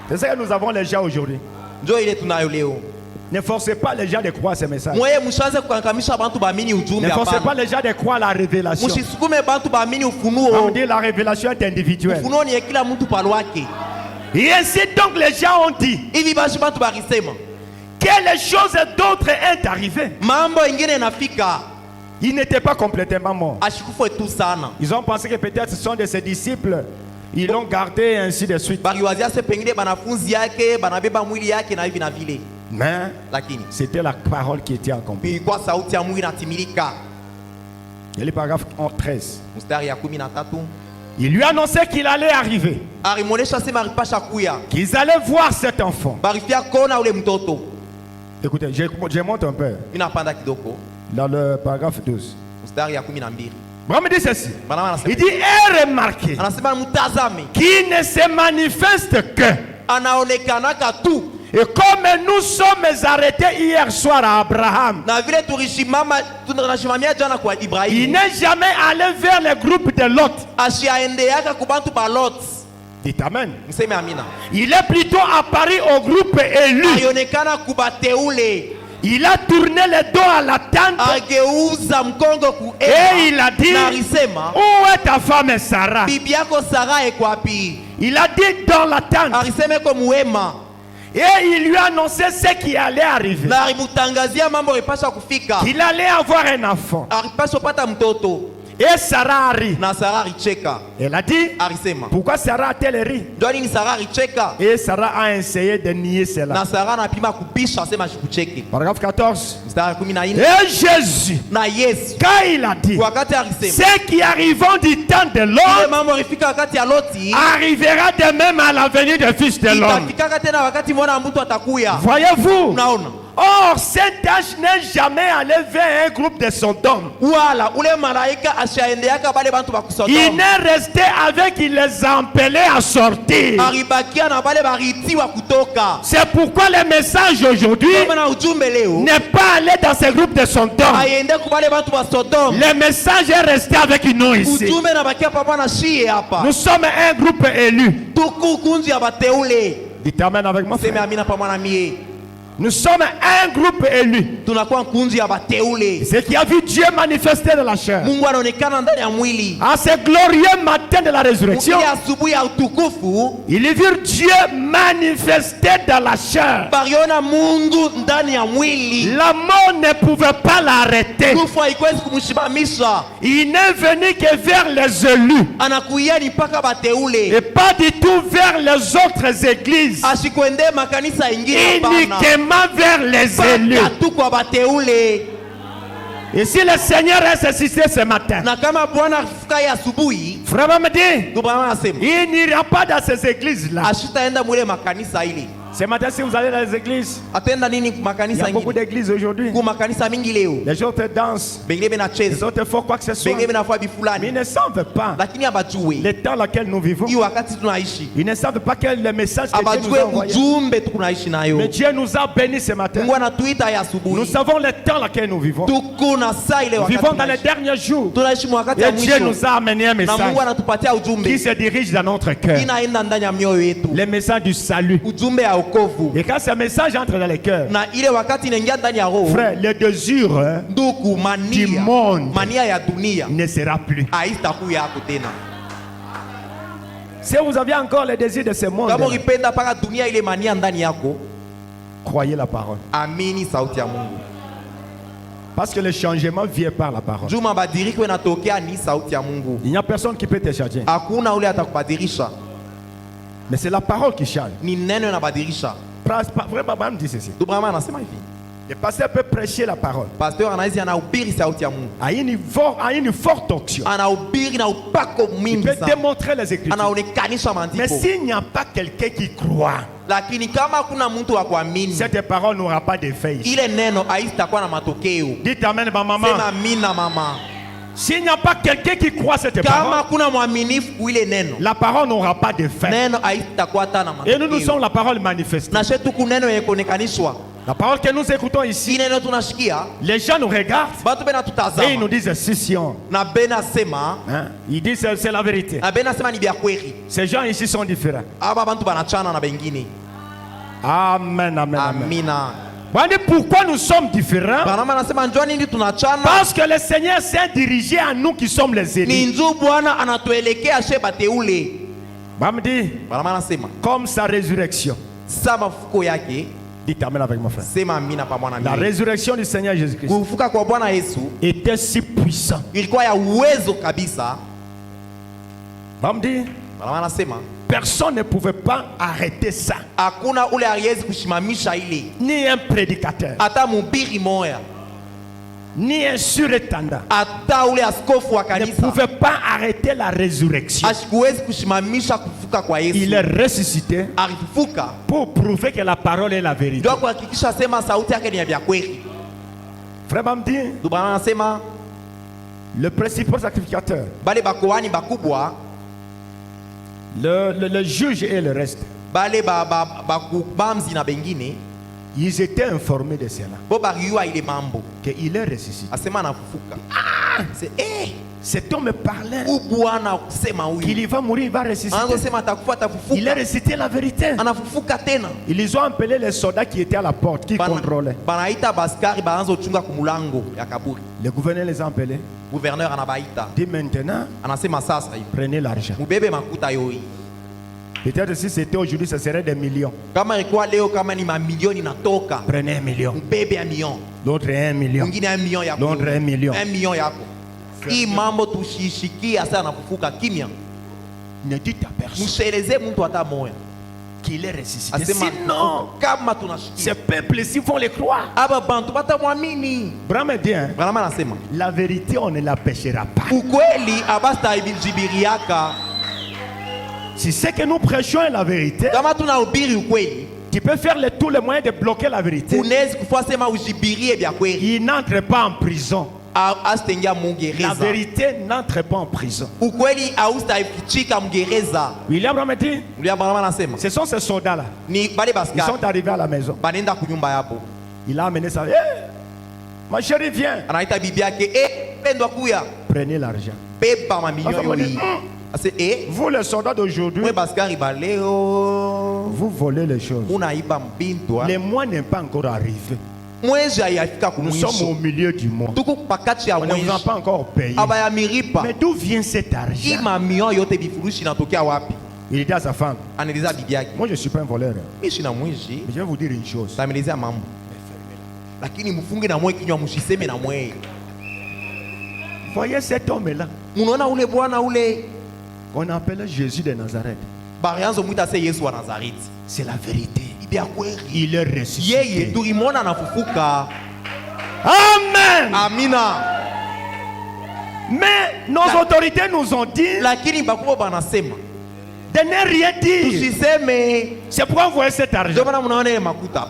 C'est ça que nous avons les gens aujourd'hui.
Njo ile tunayo leo.
Ne forcez pas les gens de croire ces messages.
Mweye mushanze kukankamisha bantu baamini ujumbe
Ne forcez pas
hapana.
les gens de croire la révélation.
Musisukume bantu baamini
On
ufunuo.
dit la révélation est individuelle.
Ufunuo ni ya kila mtu palwake.
Et ainsi donc les gens ont dit
Hivi basi bantu barisema
que les choses d'autres est arrivé.
mambo ingine inafika
Ils n'étaient pas complètement morts.
ashikufa tu sana.
Ils ont pensé que peut-être ce sont de ses disciples. Ils l'ont gardé ainsi de suite.
Baliwazia se pengine banafunzi yake banabeba mwili yake na hivi na vile,
Mais
lakini
c'était la parole qui était accomplie.
ilikuwa sauti ya Mungu inatimilika.
Et le paragraphe 13.
Mstari ya 13
Il lui annonçait qu'il allait arriver,
arimwonesha sema alipasha kuya,
qu'ils allaient voir cet enfant.
barifia kona ule mtoto.
Écoutez, je monte un peu
Inapanda kidogo
dans le paragraphe 12.
mstari ya 12
Bon, me dit ceci.
Bana
Il
anasema,
dit, et remarquez
anasema mtazame,
qu'il ne se manifeste que.
anaonekanaka tu
Et comme nous sommes arrêtés hier soir à Abraham,
na vile tunashimamia jana kwa
il
Ibrahimu,
n'est jamais allé vers le groupe de Lot.
ashiaendeaka kubantu ba Lot.
Dites Amen.
Mseme amina.
Il est plutôt apparu au groupe élu.
Alionekana kubateule,
Il a tourné le dos à la tente
ageuza mkongo ku
et il a dit,
na alisema,
où est ta femme Sarah?
bibi yako Sara eko wapi?
Il a dit dans la tente.
Alisema ko muwema,
Et il lui a annoncé ce qui allait arriver.
na alimutangazia mambo ipasha kufika,
Il allait avoir un enfant.
alipasha pata mtoto.
Et Sarah a ri.
Na Sara alicheka,
Elle a dit,
alisema
pourquoi Sarah a-t-elle ri?
ndio nini Sara alicheka?
Et Sarah a essayé de nier cela.
Na Sara anapima kubisha, asema shikucheke.
Paragraphe 14.
Mstari 14
Et Jésus,
na Yesu
quand il a dit,
wakati alisema
ceux qui arrivent du temps de
ile
l'homme
mambo ilifika wakati ya Loti,
arrivera de même à l'avenir du Fils de l'homme.
itafikaka tena wakati mwana wa mtu atakuya.
Voyez-vous?
Unaona,
Or, cet âge n'est jamais allé vers un groupe de Sodome.
wala ule malaika ashaendeaka bale bantu ba
Il
kusodoma,
n'est resté avec, il les a appelés à sortir.
aribakia na bale baritiwa kutoka.
C'est pourquoi le message aujourd'hui
Kama na ujumbe leo
n'est pas allé dans ce groupe de Sodome.
aiende kubale bantu ba Sodoma,
Le message est resté avec nous ici.
ujumbe na bakia papa na shie hapa.
Nous sommes un groupe élu.
Tuku kunzi ya bateule.
Dites amen avec moi.
Sema
Frère.
amina pamoja na mie.
Nous sommes un groupe élu.
Tunakuwa kunzi ya bateule.
Ce qui a vu Dieu manifester dans la chair.
Mungu anaonekana ndani ya mwili.
À ce glorieux matin de la résurrection,
Ile asubuhi ya utukufu,
ils virent Dieu manifester dans la chair.
bariona Mungu ndani ya mwili.
La mort ne pouvait pas l'arrêter.
Kufa haiwezi kumshimamisha.
Il n'est venu que vers les élus
Anakuia ni mpaka bateule.
et pas du tout vers les autres églises,
Asikwende makanisa ingine hapana.
uniquement vers les élus.
Paka tu kwa bateule.
Et si le Seigneur est ressuscité ce matin,
Na kama Bwana afika ya asubuhi,
frère me dit,
ndio Bwana anasema
il n'ira pas dans ces églises-là.
ashitaenda mwile makanisa ile.
Ce matin, si vous allez dans les églises,
Atenda nini
il y
makanisa
a beaucoup
ingine?
d'églises aujourd'hui.
Ku makanisa mingi leo.
Les autres dansent,
Bengine
les
benacheza.
autres font quoi que ce soit.
Bengine benafua
Mais ils
bifulani.
ne savent pas
Lakini abajue.
le temps dans lequel nous vivons.
Hii wakati tunaishi.
Ils ne savent pas quel est le message que Dieu nous
Abajue
a envoyé.
ujumbe tunaishi nayo.
Mais Dieu nous a bénis ce matin.
Mungu anatuita ya
Nous
asubuhi.
savons le temps dans lequel nous vivons.
Tuko na saa ile
Nous
wakati.
vivons dans les
tunaishi.
derniers jours.
Tunaishi wakati ya
Et Dieu nous
mwisho.
a amené un
Na Mungu
message
anatupatia
qui
ujumbe.
se dirige dans notre cœur.
Inaenda ndani ya mioyo yetu.
Le message du salut.
Ujumbe ya wokovu.
Et quand ce message entre dans les cœurs,
Na ile wakati inaingia ndani ya roho.
frère, le désir
Ndugu,
du
mania.
monde
Mania ya dunia.
ne sera plus.
Haitakuya yako tena.
Si vous avez encore le désir de ce monde,
Kama ukipenda paka dunia ile mania ndani yako,
croyez la parole.
amini sauti ya Mungu.
Parce que le changement vient par la parole.
Juma badiriko inatokea ni sauti ya Mungu.
Il n'y a personne qui peut te changer.
Hakuna ule atakubadilisha.
Mais c'est la parole qui change.
Ni neno inabadilisha.
Vraiment, Baba me dit ceci.
Dubrama anasema hivi.
Le pasteur peut prêcher la parole
Pasteur anaizi anahubiri sauti ya Mungu.
à une forte onction.
Anahubiri na upako
Il
mwingi
peut
sana.
démontrer les Écritures.
Anaonekanisha
Mais
maandiko.
s'il n'y a pas quelqu'un qui croit,
Lakini kama kuna mtu wa kuamini,
cette parole n'aura pas d'effet.
ile neno haitakuwa na matokeo.
Dites amen, ma maman.
Sema amina mama.
S'il n'y a pas quelqu'un qui croit cette
kama
parole,
kuna mwaminifu kuile neno,
la parole n'aura pas de fin.
neno haitakuwa hata na
Et nous, nous
matokeo.
sommes la parole manifestée.
Na shetu kuneno yenye kuonekanishwa.
La parole que nous écoutons
Si
ici,
neno tunashikia,
les gens nous regardent
batu bena
et ils
tutazama.
nous disent si, si, on.
Na bena sema,
Hein? Ils disent c'est la vérité.
na bena sema ni bya kweli.
Ces gens ici sont différents.
Aba bantu banachana na bengine.
Amen, amen, amen.
Amina.
Pourquoi nous sommes différents?
Banama nasema njoo nini tunachana?
Parce que le Seigneur s'est dirigé à nous qui sommes les
Ni
élus.
njoo Bwana anatuelekea she bateule.
Bamdi,
Banama nasema,
comme sa résurrection.
sa mafuko yake,
Dites amen avec mon frère.
sema amina pamoja na
La
mimi.
résurrection du Seigneur Jésus-Christ
Kufuka kwa Bwana Yesu
était si puissant.
ilikuwa ya uwezo kabisa.
Bamdi,
Banama nasema,
personne ne pouvait pas arrêter ça.
hakuna ule aliyezi kushimamisha ile.
Ni un prédicateur,
Hata mubiri moya,
ni un surintendant
hata ule askofu wa
ne
kanisa
pouvait pas arrêter la résurrection.
asikuwezi kushimamisha kufuka kwa
Il
Yesu.
est ressuscité
Alifufuka
pour prouver que la parole est la vérité.
ndio kuhakikisha sema sauti yake ni ya vya kweli.
Frère Bamdi,
Ndio Bwana anasema
le principal sacrificateur,
bale bakoani bakubwa,
le juge et le reste,
bale bakubamzi na bengine
ils étaient informés de cela,
bo bariua ile mambo,
qu'il est ressuscité.
asema anafufuka. C'est
Cet homme parlait
Bwana kusema
qu'il
huyu
y va mourir, il va ressusciter.
anasema atakufa,
Il est
atafufuka,
ressuscité la vérité.
anafufuka tena.
Ils ont appelé les soldats qui étaient à la porte, qui contrôlaient.
Banaita baskari baanza uchunga kumulango ya kaburi.
Le gouverneur les a appelés.
Gouverneur anabaita,
Dit maintenant,
anasema sasa hivi
prenez l'argent.
mubebe makuta yoi.
Peut-être si c'était aujourd'hui, ce serait des millions.
Kama ilikuwa leo, kama ni mamilioni natoka,
Prenez 1 million.
mbebe ya milioni,
L'autre 1 million.
mwingine 1 million yako,
L'autre 1 million.
1 million yako. Hii mambo tushishikia sana kufuka kimya.
Ne dites à personne
Msheleze mtu hata moya.
qu'il est ressuscité.
Asema
Sinon,
kama tunashikia
ces peuples ici vont les croire.
aba bantu batamwamini.
Brahma dit, hein,
Bwana anasema
la vérité, on ne la péchera pas.
ukweli abastahibiriaka.
Si c'est que nous prêchons est la vérité,
Kama tunahubiri ukweli,
tu peux faire tous les moyens de bloquer la vérité.
unaweza kufua sema ujibirie vya kweli.
Il n'entre pas en prison.
Asitengia
La
mungereza.
vérité n'entre pas en prison.
Ukweli austafichika mgereza.
William Branham dit,
Ulia Bwana anasema
ce sont ces soldats-là.
ni bale
Ils
baskari
sont arrivés à la maison.
banenda kunyumba yapo.
Il a amené ça. Hey, ma chérie, viens.
Anaita bibi yake, pendwa kuya.
Prenez l'argent.
Beba mamilioni. Ase
Vous, les soldats d'aujourd'hui,
mwe baskari baleo
vous volez les choses.
unaiba mbindwa.
Les mois n'est pas encore arrivé.
Mwezi hayafika
Nous sommes au
kumwisho.
milieu du mois.
Tuko pakati ya
On ne vous a
mwezi.
pas encore payé.
Abaya miripa.
Mais d'où vient cet argent?
Ima mio yote vifurushi natokea wapi?
Il dit à sa femme,
Anaeleza bibi yake.
moi je ne suis pas un voleur.
Mimi sina mwizi.
Mais je vais vous dire une chose.
Tamelezea mambo. Lakini mfunge na mwe kinywa mshiseme na mwe.
Voyez cet homme-là,
Munaona ule bwana ule
qu'on appelle Jésus de Nazareth.
barianzo mwita se Yesu wa Nazareti.
C'est la vérité.
Bibi ya kweli.
Il est
Yeye
ressuscité.
tulimwona anafufuka.
Amen.
Amina.
Mais nos autorités nous ont dit
Lakini bakubwa banasema
de ne rien dire.
tusiseme.
C'est pourquoi vous voyez cet
Ndio
argent.
maana mnaona ile makuta.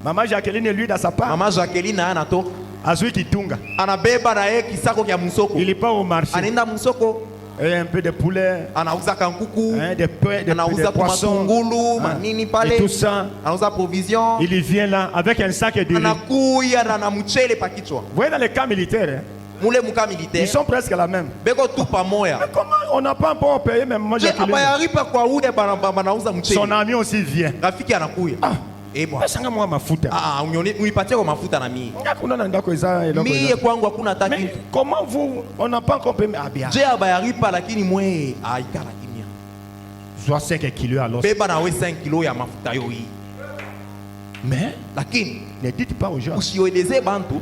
Maman Jacqueline, lui, dans sa part,
Mama Jacqueline naye anatoka.
Azui Kitunga.
Anabeba na yeye kisako kya msoko.
Il est pas au marché.
Anaenda msoko,
Et un peu de poulet,
anauza kankuku,
des
anauza
poissons,
kumatungulu,
hein,
manini
et
pale.
tout ça.
Anauza provision.
Il y vient là avec un sac de riz.
Anakuya na mchele pa kichwa.
Vous voyez dans les camps militaires, hein,
Mule muka
ils
militaire.
sont presque la même.
Beko tu pamoya.
Mais comment on n'a pas encore payé même moi
Je
Jacqueline.
abayaripa kwa ule banauza
Son
mchele.
ami aussi vient.
Rafiki anakuya.
Ah,
Eh bwana.
sanga moi mafuta.
Unipatie kwa mafuta na mimi.
Kuna na ndako eza eloko
Mie
eza.
kwangu hakuna hata
Mais
kitu.
comment vous on n'a pas encore payé ah bien.
Je abayaripa lakini mwe aikala kimya.
Soit 5 kilos alors.
Beba na we 5 kilo ya mafuta yo hii.
Mais
Lakini
ne dites pas aux gens.
usieleze bantu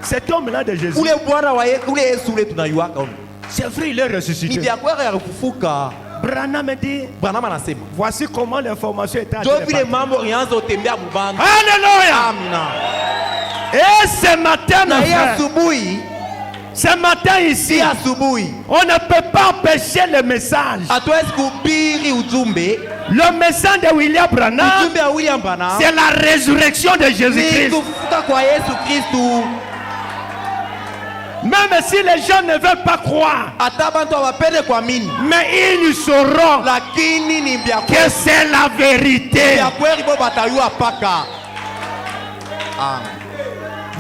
Cet homme-là de Jésus,
ule bwana wa ule Yesu ule tunayuaka huko.
c'est vrai, il est
Ni
ressuscité.
vya kweli ya kufufuka.
Branham me dit,
Bwana anasema.
voici comment l'information est
Jo vile mambo ianza kutembea mubanda.
Alléluia.
Amina.
Et ce matin,
Na
mon
hii
frère,
asubuhi,
ce matin ici,
hii asubuhi
on ne peut pas empêcher le message.
hatuwezi kuhubiri ujumbe
Le message de William Branham,
ujumbe ya William Branham
c'est la résurrection de
ni
Jésus-Christ.
kufufuka kwa Yesu Kristu.
Même si les gens ne veulent pas croire,
Hata bantu hawapende kuamini,
mais ils sauront
lakini ni vya
que c'est la vérité.
kweli bo batayua paka.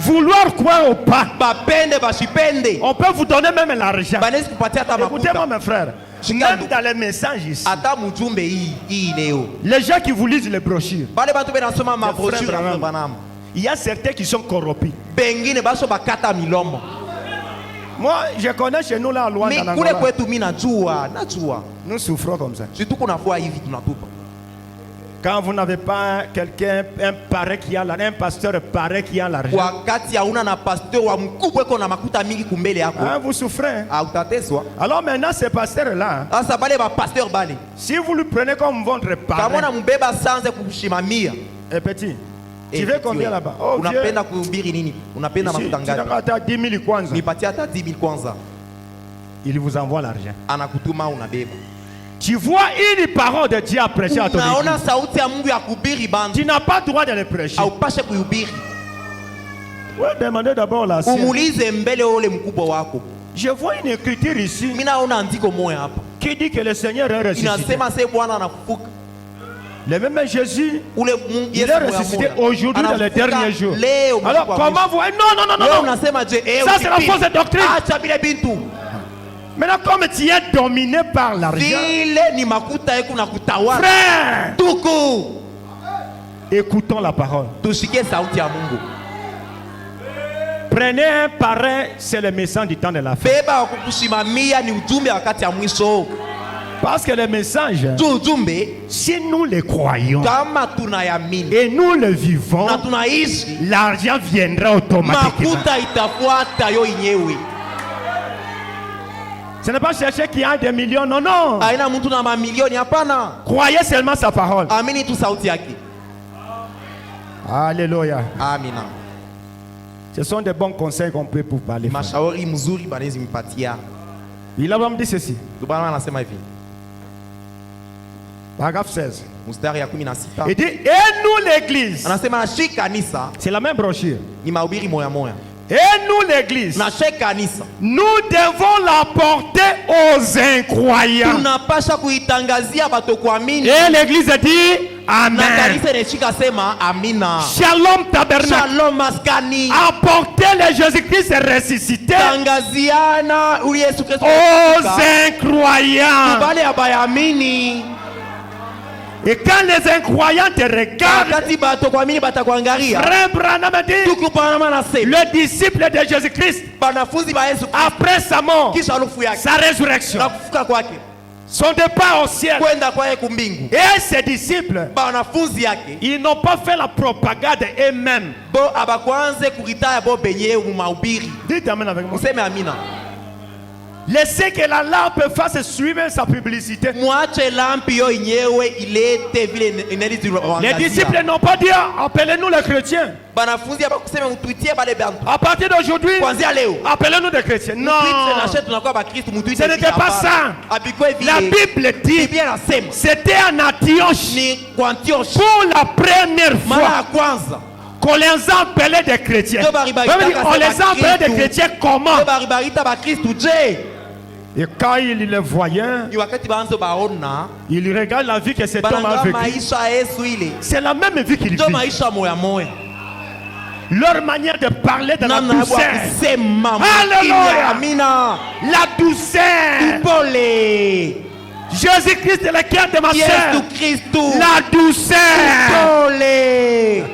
Vouloir croire ou pas,
Bapende bashipende,
on peut vous donner même l'argent.
banaweza kupatia hata
Écoutez-moi
makuta.
mes frères,
Shikando.
même dans les messages ici,
Hata mujumbe hii leo.
les gens qui vous lisent les brochures,
Bale bantu benasoma ma brochure
Frère
ya
Branham.
Branham.
il y a certains qui sont corrompus.
Bengine baso bakata milomo.
Moi, je connais chez nous là à Luanda,
Mi
en
kule
Angola.
kwetu mimi najua.
Nous souffrons comme ça.
Surtout kunafua hivi tunatupa.
Quand vous n'avez pas quelqu'un, un parrain qui a l'argent, un pasteur parrain qui a l'argent,
Wakati hauna na pasteur wa mkubwa iko na makuta mingi kumbele yako,
hein, vous souffrez.
hautateswa.
Alors maintenant, ces pasteurs-là,
Sasa bale ba pasteur bale,
si vous le prenez comme votre
kama
parrain,
unambeba sanze kushimamia,
et petit, tu veux combien là-bas? Oh, vieux,
unapenda kuhubiri nini? Unapenda
ici,
makuta
tu
ngapi?
n'as 10 000 kwanza.
Nipatie hata 10 000 kwanza.
Il vous envoie l'argent.
Anakutuma unabeba.
Tu vois une parole de Dieu à prêcher à ton
Unaona
église.
sauti ya Mungu ya kuhubiri bantu,
Tu n'as pas le droit de le prêcher.
haupashe kuhubiri.
Ouais, demandez d'abord la sienne.
Umulize mbele ule mkubwa wako.
Je vois une écriture ici
Mimi naona andiko moja hapa.
qui dit que le Seigneur est ressuscité.
Inasema sasa Bwana anafufuka.
Le même Jésus,
Ule Mungu
il est ressuscité aujourd'hui dans les derniers jours.
Leo
Alors comment vous... Non, non, non,
Leo
non, non.
unasema je,
Ça c'est la fausse doctrine.
acha bile bintu.
Maintenant comme tu es dominé par l'argent,
Vile ni makuta yeku na kutawala.
frère,
Tuku.
écoutons la parole.
Tushike sauti ya Mungu.
Prenez un parrain, c'est le message du temps de la fin.
Beba wakukusimamia ni ujumbe wakati ya mwisho.
Parce que les messages,
Tu ujumbe
si nous les croyons
kama tunayamini
et nous le vivons,
na tunaishi,
l'argent viendra automatiquement.
makuta itafuata yo yenyewe.
Ce n'est pas chercher qu'il y a des millions, non, non.
Haina mtu na mamilioni, hapana.
Croyez seulement sa parole.
Amini tu sauti yake.
Alléluia.
Amina.
Ce sont des bons conseils qu'on peut pour parler. frère.
Mashauri mzuri banaweza mpatia.
Il a même dit ceci.
Bwana anasema hivi.
Paragraphe 16.
Mstari ya 16.
Il dit, et nous l'église.
Anasema na shi kanisa
C'est la même brochure.
ni mahubiri moya moya.
Et nous l'église.
Na shi kanisa
Nous devons la porter aux incroyants.
tunapasha kuitangazia bato kuamini.
Et l'église dit,
Na
Amen.
kanisa inashika sema amina.
Shalom tabernacle.
Shalom maskani.
Apporter le Jésus-Christ ressuscité
Tangaziana uli Yesu Kristo
aux incroyants.
bale abayamini.
Et quand les incroyants te regardent,
Wakati bato kuamini batakuangalia.
Frère Branham dit,
Tukupanama na sema.
le disciple de Jésus-Christ,
Banafunzi ba Yesu
après sa mort,
kisha harufu yake
sa résurrection,
na kufuka kwake
son départ au ciel,
kwenda kwake kumbingu.
et ses disciples,
Banafunzi yake
ils n'ont pas fait la propagande eux-mêmes.
bo abakwanze kuritaya bo benye mu mahubiri.
Dites Amen avec moi.
Useme amina.
Laissez que la lampe fasse suivre sa publicité.
Mwache lampi yo yenyewe ilete vile inalizi.
Les disciples n'ont pas dit, appelez-nous les chrétiens.
Banafunzi abakusema mtuitie bale bantu.
À partir d'aujourd'hui,
Kwanzia leo
appelez-nous des chrétiens. Non,
tunakuwa bakristo mtuite.
ce n'était pas ça.
Abikwe vile.
La Bible dit,
Biblia nasema
c'était en Antioche
ni kwa Antioche
pour la première
mara
fois
ya kwanza
qu'on les appelait des chrétiens.
Ndio baribarita
On les
kase
appelait des
bakristu.
chrétiens comment?
ndio baribarita bakristo. Je
Et quand ils les voyaient,
ni wakati baanzo baona
ils regardent la vie que cet homme a
bananga
vécue.
maisha ya Yesu ile
C'est la même vie qu'ils
ndio
vivent.
maisha moya moya.
Leur manière de parler de la
Namna ya
douceur.
kusema
Hallelujah.
amina.
La douceur.
Pole
Jésus-Christ est le cœur de ma
Yesu
soeur.
Kristo.
La douceur.
Pole.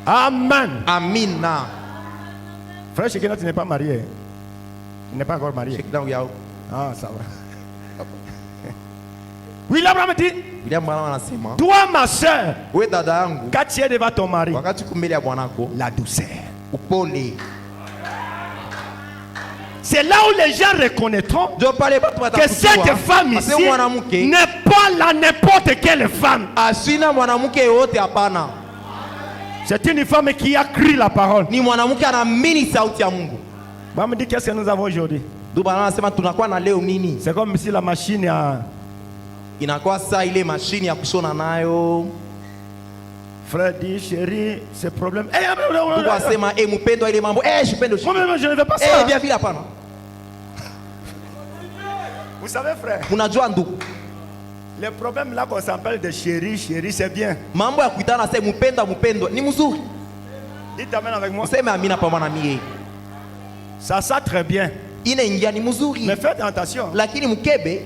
Amen.
Amina.
Frère Shekina, tu n'es pas marié. Tu n'es pas encore marié.
Shekina yao.
Ah, ça va. Oui, l'Abraham dit,
William Branham anasema,
toi ma soeur,
we dada yangu,
quand tu es devant ton mari,
wakati kumbele ya bwanako
la douceur.
upole.
C'est là où les gens reconnaîtront
Ndio pale watu
que
watakujua.
cette femme
Ase
ici
mwanamke
n'est pas la n'importe quelle femme.
asina mwanamke yote, hapana.
C'est une femme qui a crié la parole.
Ni mwanamke anaamini sauti ya Mungu.
Va me dire qu'est-ce que nous avons aujourd'hui.
ndio bana nasema tunakuwa na leo nini?
C'est comme si la machine a...
Inakuwa saa ile mashine ya kushona nayo.
Frère dit, chérie, c'est problème.
Ndugu asema mpendwa ile mambo shipendo.
Moi-même, je ne veux pas ça.
Bien vile hapana.
Vous savez, frère,
unajua ndugu,
le problème là qu'on s'appelle de chérie, chérie, c'est bien.
Mambo ya kuitana sasa mpendwa ni mzuri.
Dites amen avec moi.
Useme amina pamoja na mie.
Ça sent très bien.
Inaingia ni mzuri.
Mais faites attention.
Lakini mkebe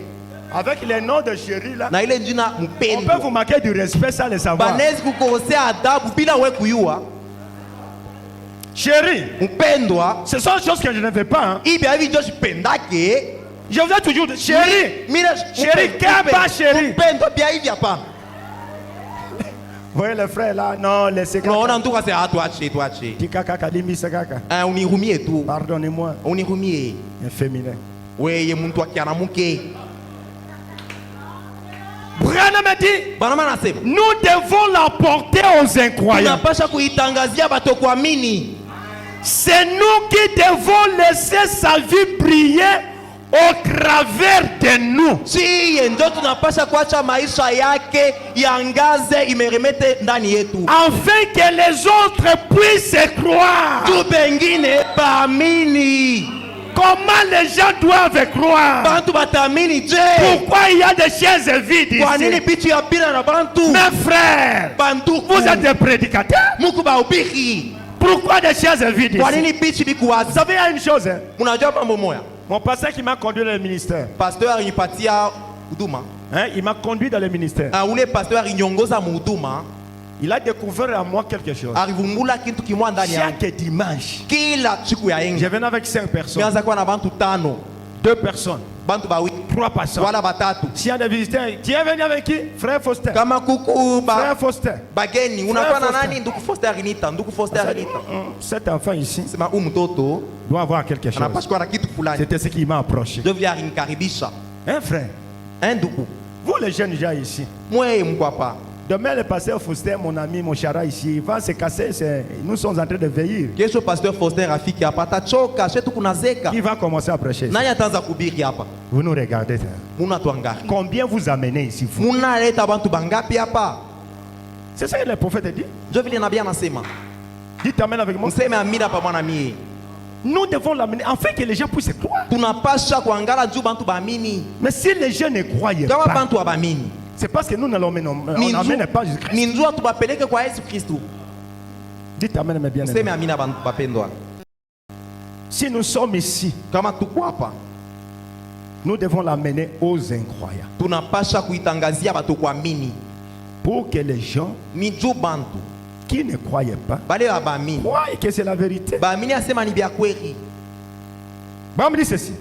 avec les noms de chérie là,
na ile jina mpendwa,
on peut vous marquer du respect sans le savoir.
Banezi kukosea adabu bila wewe kujua.
Chérie,
mpendwa,
ce sont des choses que je ne veux pas. Hein.
Ibi hivi ndio sipendake.
Je vous ai toujours dit, chérie, chérie, kaba chérie.
Mpendwa bien hivi hapana.
Vous voyez les frères là, non, laissez kaka.
Non, en tout cas c'est à toi, ache.
Kaka kalimi kaka.
Unirumie tu.
Pardonnez-moi.
Unirumie.
Inféminé.
Wewe mtu akiana mke.
Branham me dit, nous devons l'apporter aux incroyants. C'est nous qui devons laisser sa vie briller au travers de nous. Afin que les autres puissent croire. Comment les gens doivent croire? Pourquoi il y a des chaises vides ici? Mes frères, vous êtes des prédicateurs. Pourquoi des chaises vides ici? Vous savez, il y a une chose. Mon pasteur qui m'a conduit dans le ministère. Il m'a conduit dans le ministère. Il a découvert à moi quelque chose. Chaque dimanche, je venais avec 5 personnes. 2 personnes. 3 personnes. S'il y a des visiteurs, tu es venu avec qui? Frère Foster. Frère Foster. Cet enfant ici doit avoir quelque chose. C'était ce qui m'a approché. Un frère. Vous les jeunes gens ici. Demain, le pasteur Foster, mon ami, mon chara ici, il va se casser. Nous sommes en train de veiller. Qui va commencer à prêcher? Vous nous regardez. Combien vous amenez ici? C'est ça que le prophète dit. Dites amen avec moi. Nous devons l'amener afin que les gens puissent croire. Mais si les gens ne croyaient pas, c'est parce que nous n'amènons pas Jésus-Christ. Dites amen, mes bien-aimés. Si nous sommes ici, nous devons l'amener aux incroyants. Pour que les gens qui ne croyaient pas croient que c'est la vérité. Bam dit ceci.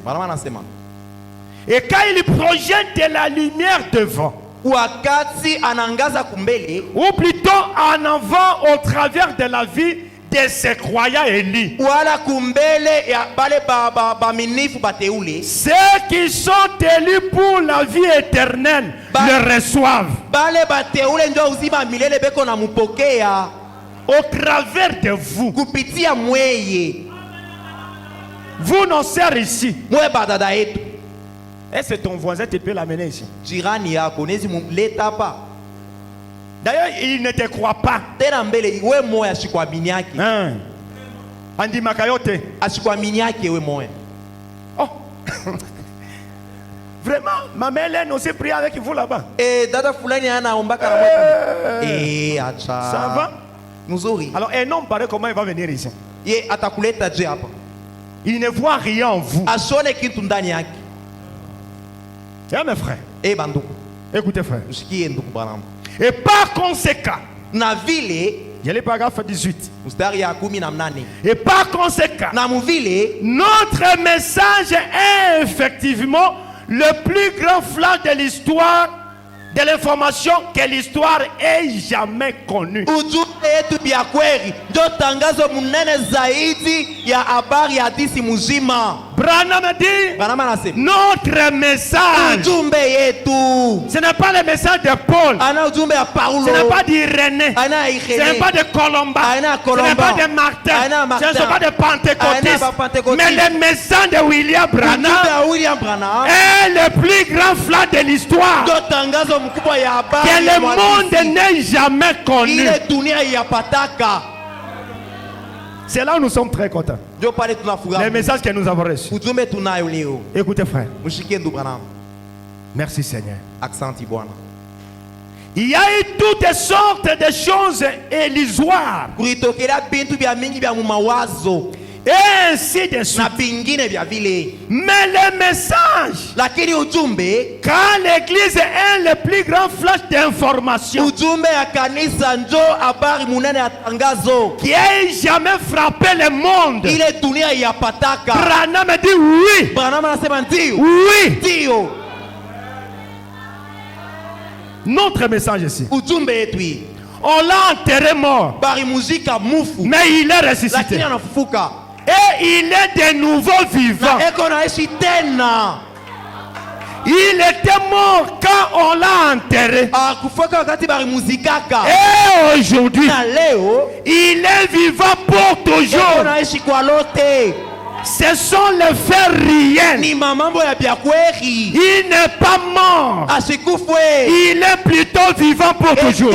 Et quand il projette de la lumière devant, ou plutôt en avant au travers de la vie de ces croyants élus, ceux qui sont élus pour la vie éternelle le reçoivent au travers de vous. Vous nos sœurs ici. Et c'est ton voisin, tu peux l'amener ici. D'ailleurs, il ne te croit pas. Hein? Andi Makayote. Oh. Vraiment, ma mère Hélène aussi prie avec vous là-bas. Ça va? Alors, un homme pareil, comment il va venir ici? Il ne voit rien en vous. Tiens, mes frères. Écoutez, frère. Et par conséquent, il y a le paragraphe 18. Et par conséquent, notre message est effectivement le plus grand flanc de l'histoire, de l'information que l'histoire ait jamais connue. Branham dit,
Branham anasema
notre message,
ujumbe yetu
ce n'est pas le message de Paul,
ana ujumbe ya Paulo,
ce n'est pas d'Irénée,
ana
ce n'est pas de Colomba, ce n'est pas de Martin, ce ne sont pas de Pentecôtistes, mais le message de William Branham est le plus grand flash de l'histoire que le monde n'ait jamais connu. C'est là où nous sommes très contents. Les messages que nous avons reçus. Écoutez frère. Merci Seigneur. Il y a eu toutes sortes de choses illusoires. Et ainsi de suite. Mais le message, quand l'église est le plus grand flash d'information qui ait jamais frappé le monde, Branham dit oui. Oui. Notre message ici. On l'a enterré mort. Mais il est ressuscité. Et il est de nouveau vivant. Il était mort quand on l'a enterré. Et aujourd'hui, il est vivant pour toujours. Ce sont les faits réels. Il n'est pas mort. Il est plutôt vivant pour toujours.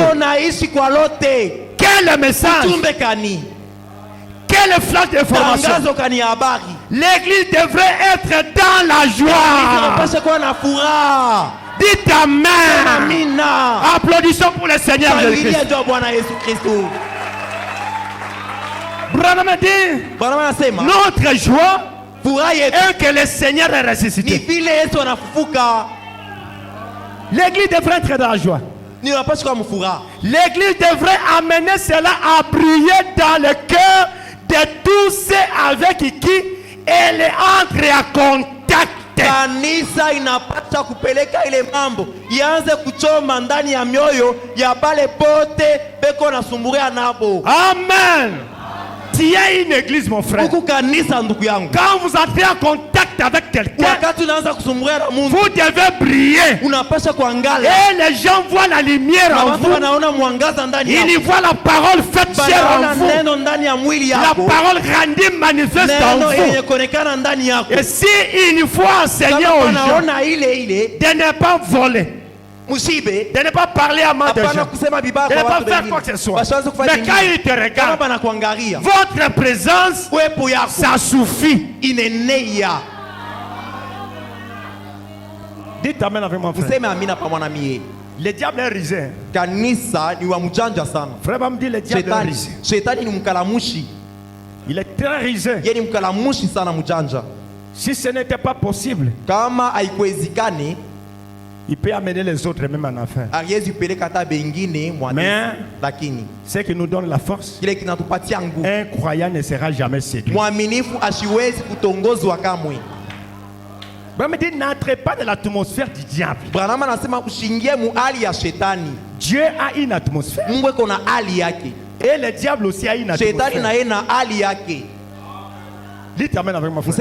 Quel message? Quel flash d'information? L'église devrait être dans la joie. Dites amen. Applaudissons pour le Seigneur Jésus-Christ. Branham dit, notre joie est que le Seigneur est ressuscité. L'église devrait être dans la joie. L'église devrait amener cela à briller dans le cœur de tous ceux avec qui elle entre en contact.
Kanisa inapaswa kupeleka ile mambo ianze kuchoma ndani ya mioyo ya bale bote beko nasumburia nabo.
Amen. Tu es une église, mon frère. Quand vous entrez en contact avec quelqu'un, vous devez briller. Et les gens voient la lumière en vous. Ils y voient la parole faite chair en vous. La parole rendue manifeste en vous. Et si il faut enseigner aux gens de ne pas voler, de ne pas parler à mal de gens, de ne pas faire quoi que ce soit, mais quand ils te regardent, votre présence, ça suffit. Dites amen avec mon frère. Le diable est risé. Frère va me dire, le diable est risé. Il est très risé. Si ce n'était pas possible, il peut amener les autres même en affaire. Mais ce qui nous donne la force, un croyant ne sera jamais séduit. Mais n'entrez pas dans l'atmosphère du diable. Dieu a une atmosphère. Et le diable aussi a une atmosphère. Dites amen avec mon frère.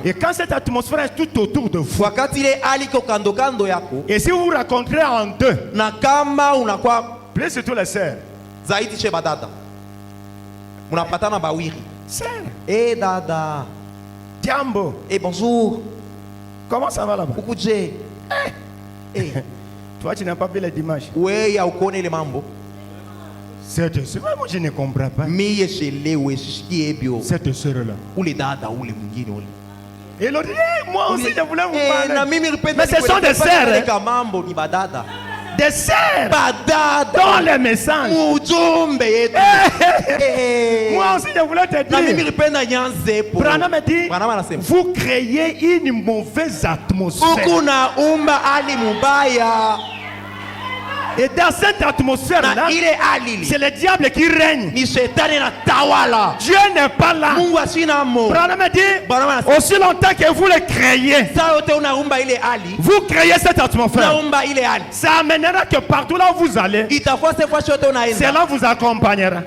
Et quand cette atmosphère est tout autour de vous, et si vous vous rencontrez en deux, plus surtout les sœurs, sœur,
dada,
Diambo,
bonjour,
comment ça va là-bas? Toi tu n'as pas vu les dimanches. Cette sœur, moi je ne comprends pas. Cette sœur-là. Et l'autre dit, moi aussi je voulais vous parler. Mais ce sont des sœurs. Des sœurs dans les messages. Moi aussi je voulais te dire. Branham dit, vous créez une mauvaise atmosphère. Et dans cette atmosphère-là, c'est le diable qui règne. Dieu n'est pas là. Branham dit, aussi longtemps que vous le créez, vous créez cette atmosphère. Ça amènera que partout là où vous allez, cela vous accompagnera.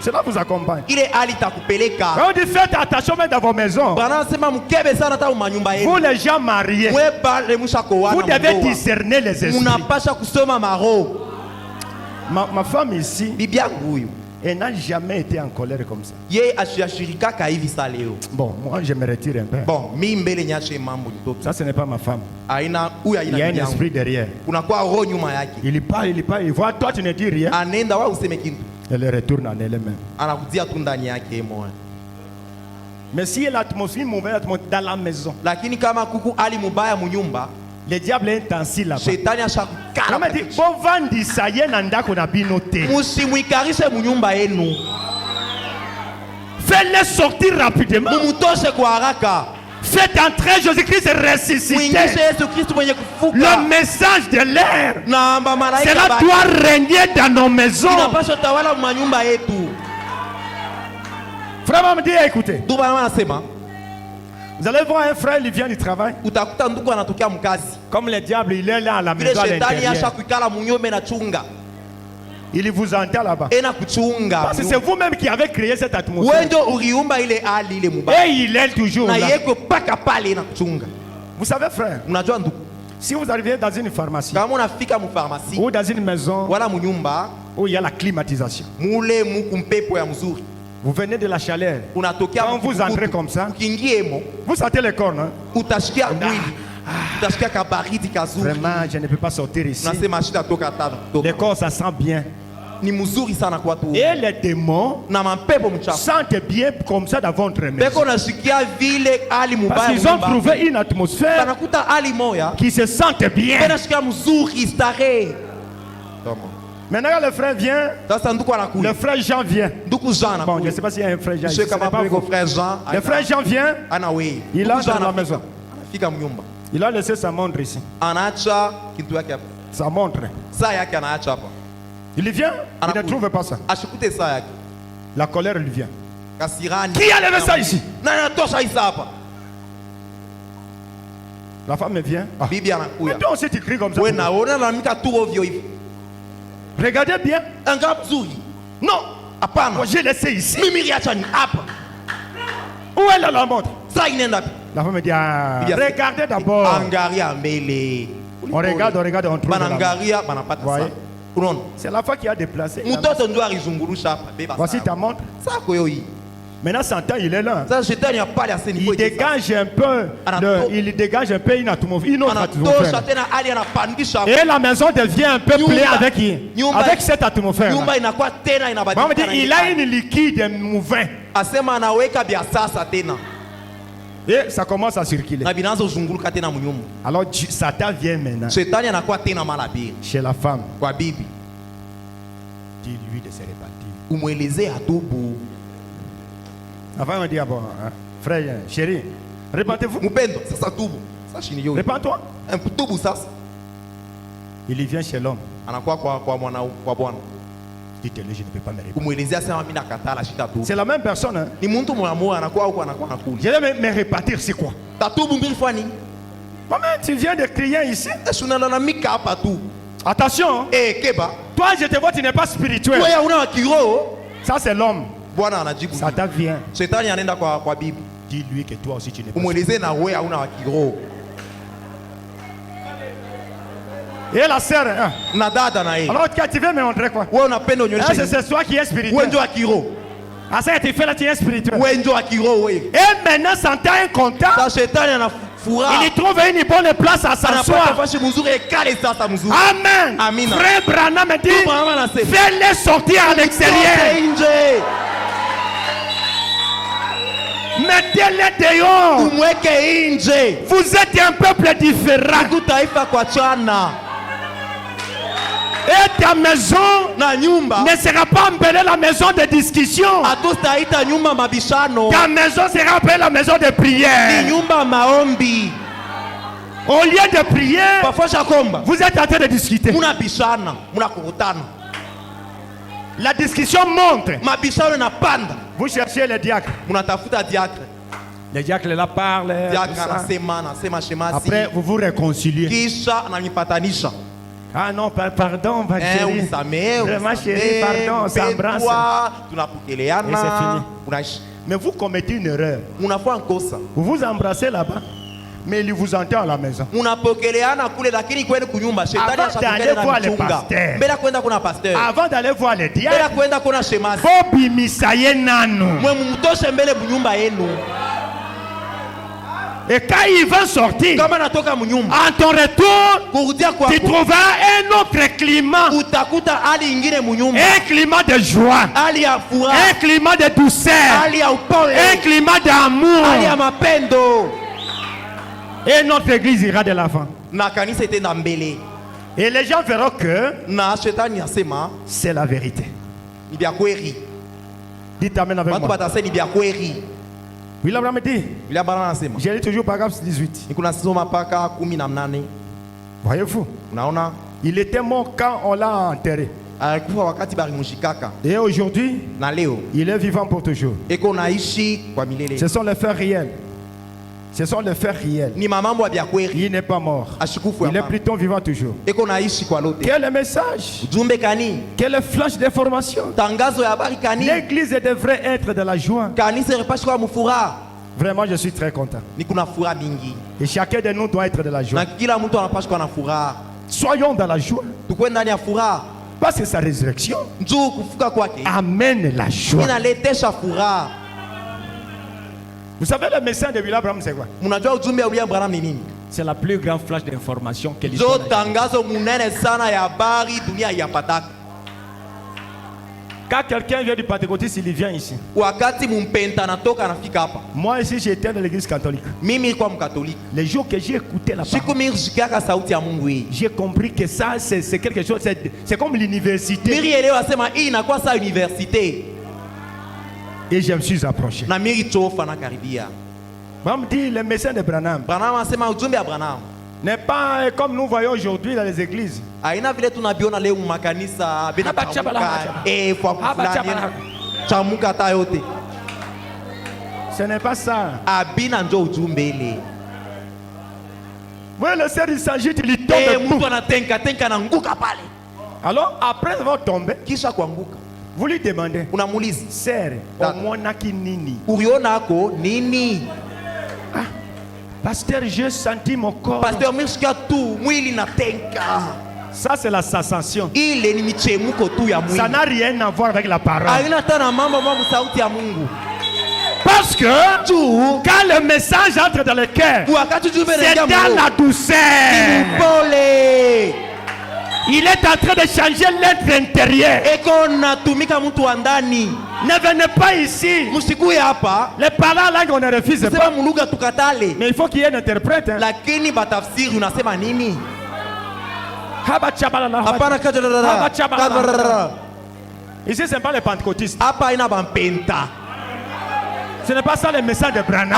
Cela vous accompagne.
ile hali itakupeleka.
Quand on dit faites attention même dans vos maisons.
Bwana anasema mkebe sana hata manyumba
Vous
yenu.
les gens mariés,
Mwe pale mshakoana.
vous devez discerner les esprits.
Unapasha kusoma maroho.
Ma femme ici,
Bibi yangu huyu
elle n'a jamais été en colère comme ça.
yeye ashirikaka hivi saa leo.
Bon, moi je me retire un peu.
Bon, mi mbele nyache mambo nitoke.
Ça, ce n'est pas ma femme.
Aina huyu
Il y a
aina
un
bibi yangu.
esprit derrière.
Kunakuwa roho nyuma yake.
Il parle, il voit, toi tu ne dis rien.
Anaenda wewe useme kitu.
Elle retourne en elle-même.
Anakutia tu ndani yake moyo.
Mais si l'atmosphère, une mauvaise atmosphère dans la maison,
Lakini kama kuku ali mubaya munyumba,
le diable est ainsi là-bas.
shetani
On
ashakukala.
m'a dit, bon vandi ça y est, nanda qu'on a binoté.
Musimwikarishe munyumba yenu.
Faites-les sortir rapidement.
Mumutoshe kwa haraka.
Faites entrer Jésus-Christ ressuscité.
Muingishe Yesu Kristo mwenye kufuka.
Le message de l'air,
Na malaika
cela
baki.
doit régner dans nos maisons.
Inapaswa tawala manyumba yetu.
Frère me dit, écoutez,
Ndugu anasema
vous allez voir un frère, il vient du travail.
utakuta ndugu anatokea mkazi.
Comme le diable, il est là à la
Vile
maison à
shetani
l'intérieur.
ashakukala munyumba na chunga.
Il vous entend là-bas.
Ena kuchunga.
Parce que c'est vous-même qui avez créé cette atmosphère.
Wewe ndio uriumba ile hali ile mubaya.
Et il est toujours
Na
là.
yeko paka pale na kuchunga.
Vous savez, frère,
Unajua ndugu,
si vous arrivez dans une pharmacie
kama unafika mu pharmacie
ou dans une maison
wala munyumba
où il y a la climatisation,
mule muku mpepo ya mzuri.
vous venez de la chaleur.
Unatokea
Quand vous entrez comme ça,
ukiingiemo
vous sentez les cornes. Hein?
utashikia mwili. Utashikia kabaridi kazuri.
Vraiment, je ne peux pas sortir ici.
Unasema shida toka tano.
Les corps, ça sent bien.
Ni mzuri sana kwa watu.
Et les démons
Na mampepo mchafu.
sentent bien comme ça dans votre maison.
Beko nashikia vile hali
Parce
mubaya.
qu'ils ont trouvé une atmosphère
Banakuta hali moya.
qui se sente bien.
Bena shikia mzuri starehe.
Maintenant, le frère vient,
Sasa ndugu
le
anakuja.
frère Jean vient.
Ndugu Jean
Bon, je ne
anakuja.
sais pas s'il y a un frère Jean.
Je
ici,
sais
ce
kama
n'est pas
peko
vous.
frère Jean.
Le frère Jean vient,
Ana wewe.
il
Ndugu
entre
Jean
dans la
anafika.
maison.
Anafika mnyumba.
Il a laissé sa montre ici.
Anaacha kitu yake hapa.
Sa montre.
Saa yake anaacha hapa.
Il vient, il ne
Anakuja.
trouve pas ça.
Ashikute saa yake.
La colère lui vient.
Kasirani.
Qui a levé ça ici?
Nani anatosha hii saa hapa?
La femme vient. Ah.
Bibi
Mais
anakuja.
toi aussi tu cries comme ça.
Wewe naona naamka tu ovyo hivi.
Regardez bien.
Anga mzuri.
Non.
Hapana.
Moi j'ai laissé ici.
Mimi riacha ni hapa.
Où est la montre?
Saa inaenda wapi?
La femme dit, ah,
Bibi asema,
regardez d'abord.
Angalia mbele.
On regarde, on trouve. la montre.
Banangalia banapata
Voyez.
saa. Unaona?
C'est la femme qui a déplacé.
Mtoto ndio alizungurusha hapa. Beba
Voici
saa.
ta montre.
Saa koyo hii.
Maintenant, Satan, il est là.
Sasa shetani apale aseni
Il dégage un peu, il dégage un peu une atmosphère, une autre
anatosha
atmosphère.
tena hali anapandisha.
Et la maison devient un peu pleine avec, avec cette atmosphère.
Nyumba inakuwa tena
Maman me dit,
inabadilika.
il a une liquide mouvant.
Asema anaweka vya sasa tena.
Et ça commence à circuler.
Na vinaanza kuzunguruka tena mnyumba.
Alors Satan vient maintenant
Shetani anakuwa tena mara pili
chez la femme.
kwa bibi.
Dis-lui de se repentir.
Umwelezee atubu.
La femme me dit, ah bon, hein, frère, chérie, repentez-vous.
Mpendo, sasa tubu. Sasa shini yoi.
Repends-toi.
Tubu sasa.
Il vient chez l'homme.
Anakuwa kwa mwana kwa bwana.
Dites-lui, je ne peux pas me répondre.
Umwelezea sema mimi nakatala shita tu.
C'est la même personne. Hein.
Ni mtu mwamoa anakuwa huko anakuwa nakuli.
Je vais me repartir, c'est quoi?
Tatubu mbili fani.
Maman, tu viens de crier ici.
Sunalalamika hapa tu.
Attention,
Keba.
toi je te vois, tu n'es pas spirituel.
Wewe una wa kiroho.
Ça c'est l'homme.
Bwana anajibu.
Satan vient.
Shetani anaenda kwa bibi.
Dis-lui que toi aussi tu n'es pas.
Umwelezee na wewe hauna wa kiroho.
Et la sœur, hein.
Na dada na yeye.
Alors tu veux me montrer quoi?
Wewe unapenda
Ah,
unyonyeshe.
c'est toi qui es
Wewe
spirituel.
ndio wa kiroho.
Ah, ça tu fais là, tu es spirituel.
Wewe ndio wa kiroho wewe.
Et maintenant, Satan est content.
Sasa shetani anafuraha.
Il y trouve une bonne place à
Anapata
s'asseoir.
fashi mzuri ekale sasa mzuri.
Amen.
Amina.
Frère Branham me dit,
Branham anasema.
fais-les sortir à l'extérieur.
Nje.
Mettez-les dehors.
Umweke nje.
Vous êtes un peuple différent.
Taifa kwa chana.
Et ta maison
Na nyumba.
ne sera pas appelée la maison de discussion.
Hatustaita nyumba mabishano.
Ta maison sera appelée la maison de
Ni
prière.
nyumba maombi.
Au lieu de prier,
Parfois komba.
vous êtes en train de discuter.
Munabishana, munakukutana.
La discussion monte.
Mabishano inapanda.
Vous cherchez le diacre.
Munatafuta diacre.
Le diacre là parle.
Diacre
tout ça.
anasema shemasi.
Après, vous vous réconciliez.
Kisha ananipatanisha.
Ah non, pardon, ma chérie. Vraiment chérie, pardon, on s'embrasse. Et c'est fini. Mais vous commettez une erreur. Vous vous embrassez là-bas, mais il vous entend à la maison. Avant d'aller voir le pasteur, avant d'aller voir les diables, et quand il va sortir, en ton retour, tu trouveras un autre climat. Un climat de joie, un climat de douceur, un climat d'amour. Et notre église ira de l'avant. Et les gens verront que c'est la vérité. Dites amen avec moi. William dit, j'ai lu toujours paragraphe 18. Voyez-vous, il était mort quand on l'a enterré. Et aujourd'hui, il est vivant pour toujours. Ce sont les faits réels. Ce sont les faits réels. Il n'est pas mort. Il est plutôt vivant toujours. Quel est le message? Quel est le flash d'information? L'église devrait être de la joie. Vraiment, je suis très content. Et chacun de nous doit être de la joie. Soyons dans la joie. Parce que sa résurrection amène la joie. Vous savez, le message de William Branham, c'est quoi? C'est la plus grande flash d'information que l'histoire a. Quand quelqu'un vient du Pentecôtiste, il vient ici. Moi ici, j'étais dans l'église catholique. Les jours que j'ai écouté la parole, j'ai compris que ça, c'est quelque chose, c'est comme l'université. Et je me suis approché. Branham dit, le message de Branham n'est pas comme nous voyons aujourd'hui dans les églises. Ce n'est pas ça. Oui, le Seigneur, il s'agit, il tombe. Alors, après avoir tombé, vous lui demandez, Sœur, pasteur, j'ai senti mon corps. Ça, c'est la sensation. Ça n'a rien à voir avec la parole. Parce que quand le message entre dans le cœur, c'est dans la douceur. Il est en train de changer l'être intérieur. Ne venez pas ici. Les paroles là qu'on ne refuse pas. Mais il faut qu'il y ait un interprète. Ici, ce n'est pas les pentecôtistes. Ce n'est pas ça le message de Branham.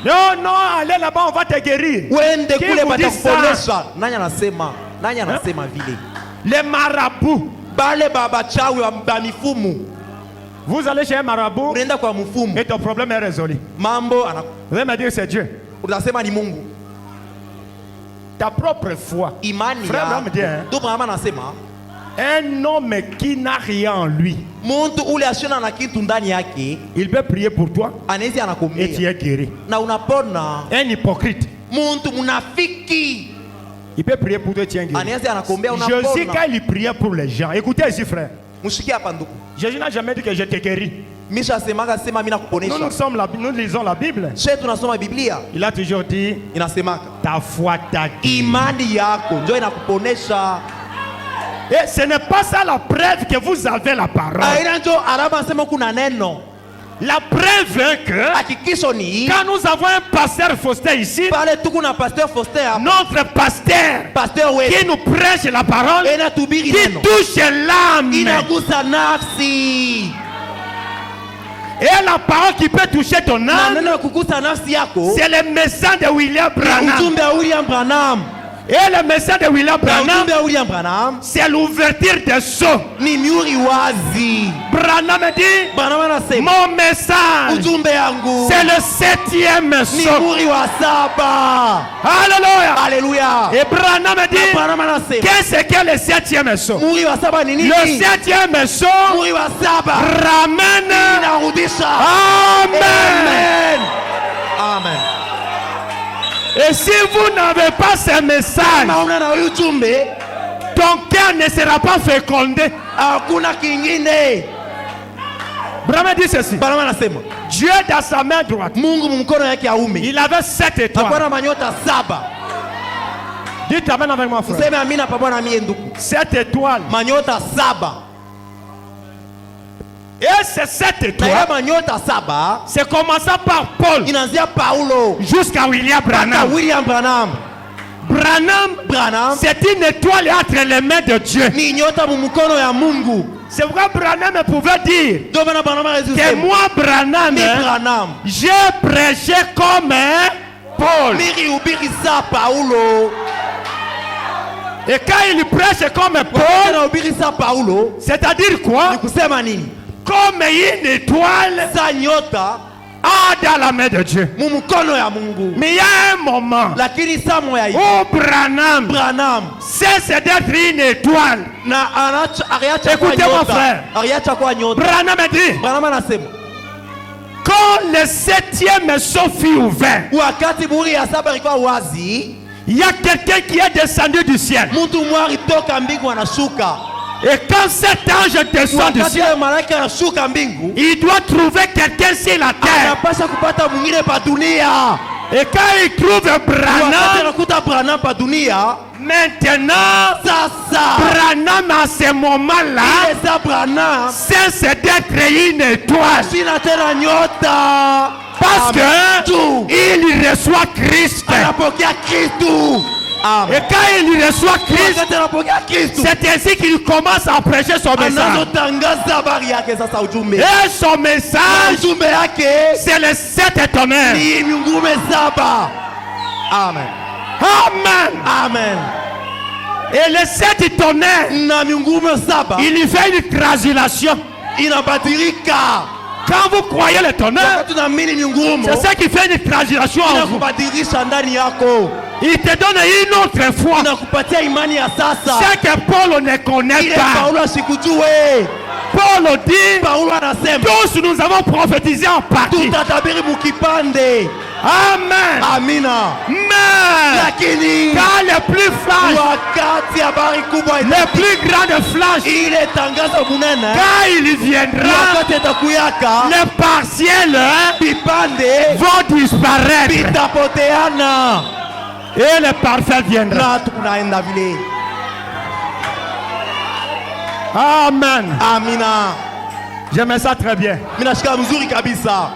Non, non, allez là-bas, on va te guérir. Qui vous dit ça? Les marabouts. Vous allez chez un marabout et ton problème est résolu. Vous allez me dire c'est Dieu. Ta propre foi. Frère Branham dit, un homme qui n'a rien en lui, il peut prier pour toi et tu es guéri. Un hypocrite, il peut prier pour toi et tu es guéri. Jésus, quand il priait pour les gens, écoutez ici frère, Jésus n'a jamais dit que je t'ai guéri. Nous lisons la Bible. Il a toujours dit, ta foi t'a guéri. Et ce n'est pas ça la preuve que vous avez la parole. La preuve est que quand nous avons un pasteur Faustin ici, notre pasteur qui nous prêche la parole, qui touche l'âme. Et la parole qui peut toucher ton âme, c'est le message de William Branham. Et le message de William
Na
Branham,
ujumbe wa William Branham
c'est l'ouverture des sceaux.
ni mihuri wazi.
Branham dit,
Branham anasema
mon message,
ujumbe yangu
c'est le 7e
ni
sceau.
muhuri wa 7.
Alléluia.
Haleluya.
Et Branham
Na
dit,
Branham anasema
qu'est-ce que le 7e sceau?
muhuri wa 7 ni nini?
Le 7e sceau
Muhuri wa 7
ramène.
inarudisha.
Amen.
Amen.
Et si vous n'avez pas ce message,
Kama una na ujumbe,
ton cœur ne sera pas fécondé.
hakuna kingine.
Branham dit ceci.
Branham anasema
Dieu dans sa main droite,
Mungu mkono yake ya ume
il avait 7 étoiles.
hakuwa na manyota 7.
Dites amen avec moi, frère.
Useme amina pamoja na mie ndugu.
7 étoiles.
Manyota 7.
Et ces 7
Na
étoiles,
ya manyota 7
c'est commençant par Paul
inaanzia Paulo
jusqu'à William
mpaka
Branham.
William Branham.
Branham, c'est une étoile entre les mains de Dieu.
Ni nyota mu mkono ya Mungu.
C'est pourquoi Branham pouvait dire
Ndio maana Branham
que
alisema
moi, Branham,
ni Branham
j'ai prêché comme Paul.
nilihubiri sa Paulo.
Et quand il prêche comme Paul,
Anahubiri sa Paulo
c'est-à-dire quoi?
ni kusema nini?
Comme une étoile
Sa nyota
dans la main de Dieu.
mu mkono ya Mungu.
Mais il y a un moment
Lakini saa moya hivi
où Branham cesse d'être une étoile.
na aliacha kwa
Écoutez mon frère.
nyota. Aliacha kwa nyota.
Branham dit,
Branham anasema
quand le 7e sceau fut ouvert,
wakati muhuri ya 7 ilikuwa wazi,
il y a quelqu'un qui est descendu du ciel.
mtu mwari toka mbingu anashuka.
Et quand cet ange descend du
Wakati
ciel,
ya malaika anashuka mbingu,
il doit trouver quelqu'un sur la terre.
anapasha kupata mwingine pa dunia.
Et quand il trouve
Wakati
Branham,
anakuta Branham pa dunia,
maintenant,
sasa
Branham à ce moment-là,
ile sa Branham
cesse d'être une étoile.
sina tena nyota.
Parce
Amen.
que il reçoit Christ.
Anapokea Kristu. Amen.
Et quand il reçoit Christ,
Wakati anapokea Kristu,
c'est ainsi qu'il commence à prêcher son message.
anazotangaza habari yake sasa ujumbe.
Et son
Na
message,
ujumbe yake
c'est les 7 tonnerres.
ni miungume 7. Amen.
Amen.
Amen.
Et les 7 tonnerres,
Na miungume 7
il y fait une translation.
inabadilika.
Quand vous croyez les tonnerres,
Wakati unaamini miungumo
c'est ça qui fait une translation en vous.
inakubadilisha ndani yako.
Il te donne une autre foi.
Inakupatia imani ya sasa.
C'est que Paul ne connaît
Ile
pas.
Paulo asikujue.
Paul dit,
Paulo anasema
tous nous avons prophétisé en partie.
tutatabiri mukipande.
Amen.
Amina.
Mais
Lakini
quand les plus flash,
wakati habari kubwa
les plus grandes flash,
ile tangazo munene,
quand il viendra,
wakati itakuyaka
les partiels
vipande
vont disparaître
vitapoteana
et le parfait viendra.
na tunaenda vile.
Amen.
Amina.
J'aime ça très bien.
Minashika mzuri kabisa.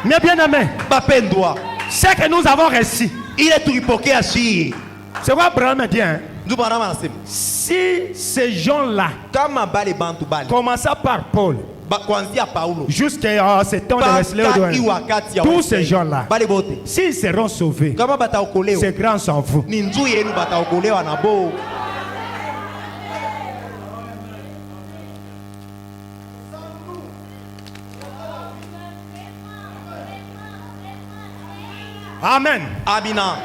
Mais bien aimé,
Bapendwa,
ce que nous avons reçu,
ile tulipokea shii.
c'est quoi Abraham dit, hein?
Ndio Branham anasema
Si ces gens-là,
kama bale bantu bale
commençant par Paul,
kuanzia Paulo
jusqu'à ce temps de Wesley,
mpaka wakati ya
tous ces
Wesley,
gens-là,
bale bote
s'ils seront sauvés,
kama bataokolewa
c'est grâce en vous.
ni nzuri yenu, bataokolewa na bo.
Amen.
Amina.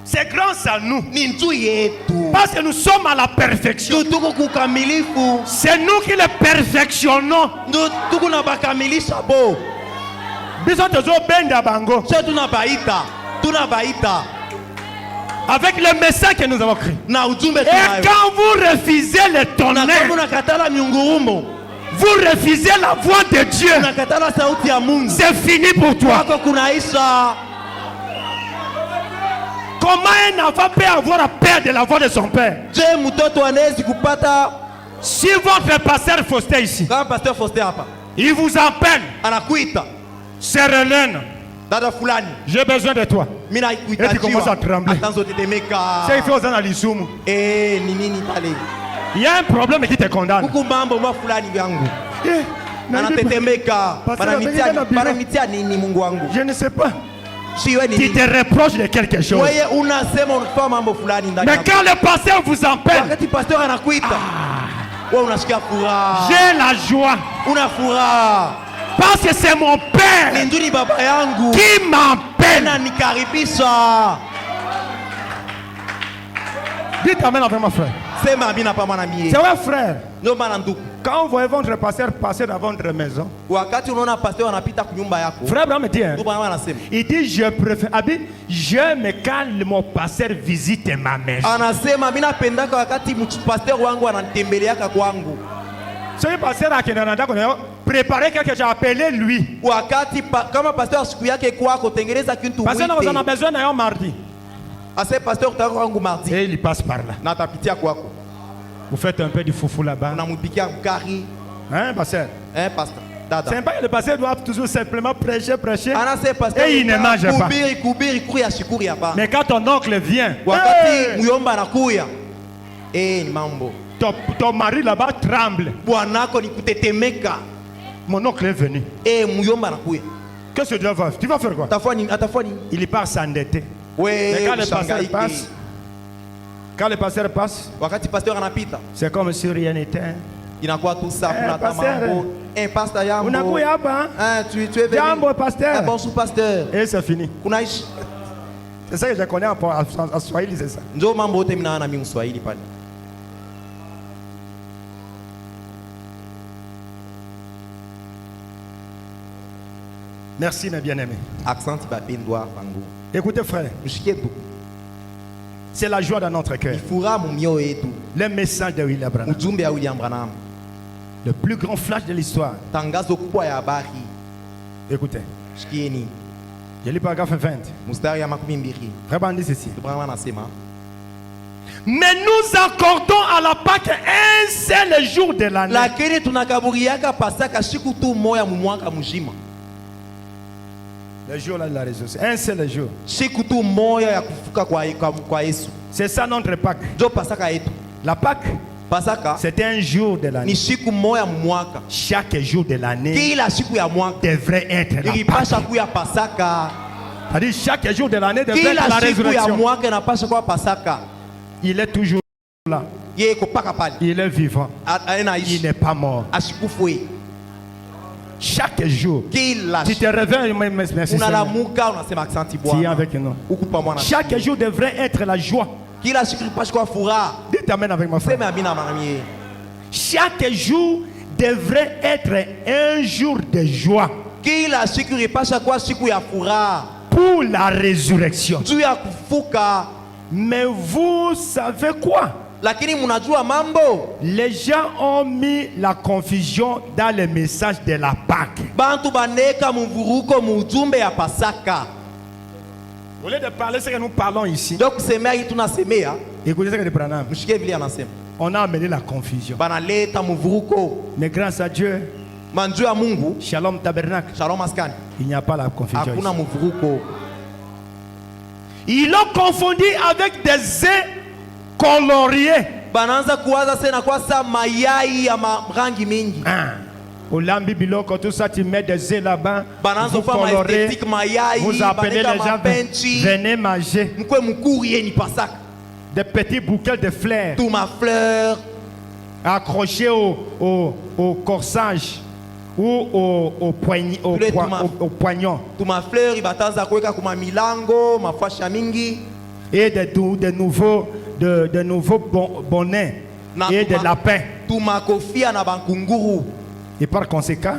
C'est grâce à nous.
Ni nzuri yetu.
Parce que nous sommes à la perfection.
Tuko kukamilifu.
C'est nous qui le perfectionnons.
Ndio tuko na bakamilisha bo.
Biso tozo benda bango.
Sio tunabaita
Avec le message que nous avons créé.
na ujumbe
Et
tunayo.
quand vous refusez le
Na
tonnerre,
kama unakatala miungurumo,
vous refusez la voix de Dieu.
unakatala sauti ya Mungu,
C'est fini pour toi.
kwako kunaisha.
Comment un enfant peut avoir peur de la voix de son père?
Je, mtoto anawezi kupata
Si votre pasteur Faustin ici,
kama Pastor Foster hapa
il vous appelle,
anakuita,
Sœur Hélène,
dada fulani,
j'ai besoin de toi.
mimi
Et tu commences à
nakuitajiwa,
trembler.
atanzo tetemeka.
C'est fait aux analysumu.
Ni nini pale?
Il y a un problème qui te condamne.
Huku mambo ma fulani vyangu
Na hivi-
anatetemeka,
Pastor,
banamitia nini Mungu wangu?
Je ne sais pas.
Si wewe ni
tu te
nini?
reproches de quelque chose.
Wewe unasema unafanya mambo fulani ndani
Mais
yako.
quand le pasteur vous appelle,
Wakati pastor anakuita, wewe unasikia furaha.
j'ai la joie.
Una furaha.
Parce que c'est mon
Ni
Père
nzuri baba yangu.
qui m'appelle.
Ananikaribisha.
Dites amen avec mon frère.
Sema amina pamoja na mie.
C'est vrai, frère.
Ndio maana ndugu,
Quand vous voyez votre pasteur passer dans votre maison,
wakati unaona pastor anapita kunyumba yako,
frère Abraham dit, hein,
ndio bwana anasema.
il dit, je préfère, Abi, j'aime quand mon pasteur visite ma maison.
Anasema mimi napendaka wakati pastor wangu ananitembeleaka kwangu.
Ce pasteur a préparé quelque chose, appelé lui.
Wakati kama pastor siku yake kwako tengeneza kitu
Parce que nous avons
mwite.
besoin d'un mardi.
Ase pastor utaka kwangu mardi.
Et il passe par là.
Na atapitia kwako.
Vous faites un peu du foufou là-bas.
Unampikia mkari.
Hein, pasteur?
Pastor. Dada.
C'est pas que le pasteur doit toujours simplement prêcher.
Anase pastor.
Et il ne mange pas.
Kubiri kuri ya shukuri hapa.
Mais quand ton oncle vient,
Wakati muyomba anakuya. Ni mambo.
ton mari là-bas tremble.
Bwanako ni kutetemeka.
Mon oncle est venu.
Muyomba anakuya.
Qu'est-ce que tu vas faire? Tu vas faire quoi?
Atafanya.
Il part s'endetter. Mais quand le pasteur passe,
wakati pasteur anapita,
c'est comme si rien n'était.
inakuwa tu safi na
pasteur.
mambo. Pastor yambo.
Unakuya hapa?
Tu es venu.
Jambo pasteur.
Bonjour pasteur.
Et c'est fini.
Kunaishi.
C'est ça que je connais en Swahili, c'est ça.
Ndio mambo yote mimi na mimi Mswahili pale.
Merci mes bien-aimés.
Accent bapendwa bangu.
Écoutez frère,
Mshikie tu.
c'est la joie dans notre cœur.
Furaha mu mioyo yetu.
Le message de William Branham.
Ujumbe ya William Branham.
Le plus grand flash de l'histoire.
Tangazo kubwa ya habari.
Écoutez,
Shikieni.
je lis paragraphe 20.
Mstari ya 12.
Vraiment dit ceci.
Branham anasema.
Mais nous accordons à la Pâque un seul jour de l'année.
Lakini tunakaburiaka Pasaka siku tu moya mu mwaka mzima.
Le jour là de la résurrection. Un seul jour.
Siku tu moya ya kufuka kwa Yesu.
C'est ça notre Pâque.
Ndio Pasaka yetu.
La Pâque,
Pasaka
c'est un jour de
ni
l'année.
siku moya mu mwaka.
Chaque jour de l'année
Kila siku ya mwaka
devrait être la Pâque.
ilipasha kuya Pasaka.
C'est-à-dire chaque jour de l'année devrait
Kila
être la
siku ya
résurrection.
mwaka inapasha kuwa Pasaka.
Il est toujours là.
Yeye kopaka pale.
Il est vivant. Il
Anaishi.
n'est pas mort.
Asikufwe.
Chaque jour.
Kila
Tu te réveilles, merci Seigneur.
unalamuka unasema asante
Tu es
Bwana.
avec nous.
Uko pamoja na
Chaque jour devrait être la joie.
kila siku ilipasha kuwa furaha.
Dites amen avec mon frère.
Sema amina manamie.
Chaque jour devrait être un jour de joie
Kila siku ilipasha kuwa siku ya furaha.
pour la résurrection.
Juu ya kufuka.
Mais vous savez quoi?
Lakini mnajua mambo.
Les gens ont mis la confusion dans le message de la Pâque.
Bantu baneka mvuruko mujumbe ya Pasaka.
Au lieu de parler ce que nous parlons ici,
Ndio kusemea hii tunasemea.
écoutez ce que nous prenons.
Mshikie vile anasema.
On a amené la confusion.
Banaleta mvuruko.
Mais grâce à Dieu,
Manjuu ya Mungu.
Shalom Tabernacle,
Shalom askani.
il n'y a pas la confusion
Hakuna
ici.
mvuruko.
Ils l'ont confondu avec des œufs coloriés.
Banaanza kuwaza sena kwa saa mayai ya rangi mingi.
Au lambi biloko, tout ça, tu mets des œufs là-bas.
Banaanza
Vous
kufanya
colorez,
esthétique mayai.
vous appelez
baneka
les gens,
mapenchi.
venez manger.
Mkwe mkuri yeni Pasaka.
Des petits bouquets de fleurs
Tout ma fleur.
accrochés au corsage ou au poignon.
Tout ma fleur ibataanza kuweka kuma milango, mafasha mingi.
Et de nouveaux bonnets et des lapins.
Tout ma kofia na bankunguru.
Et par conséquent,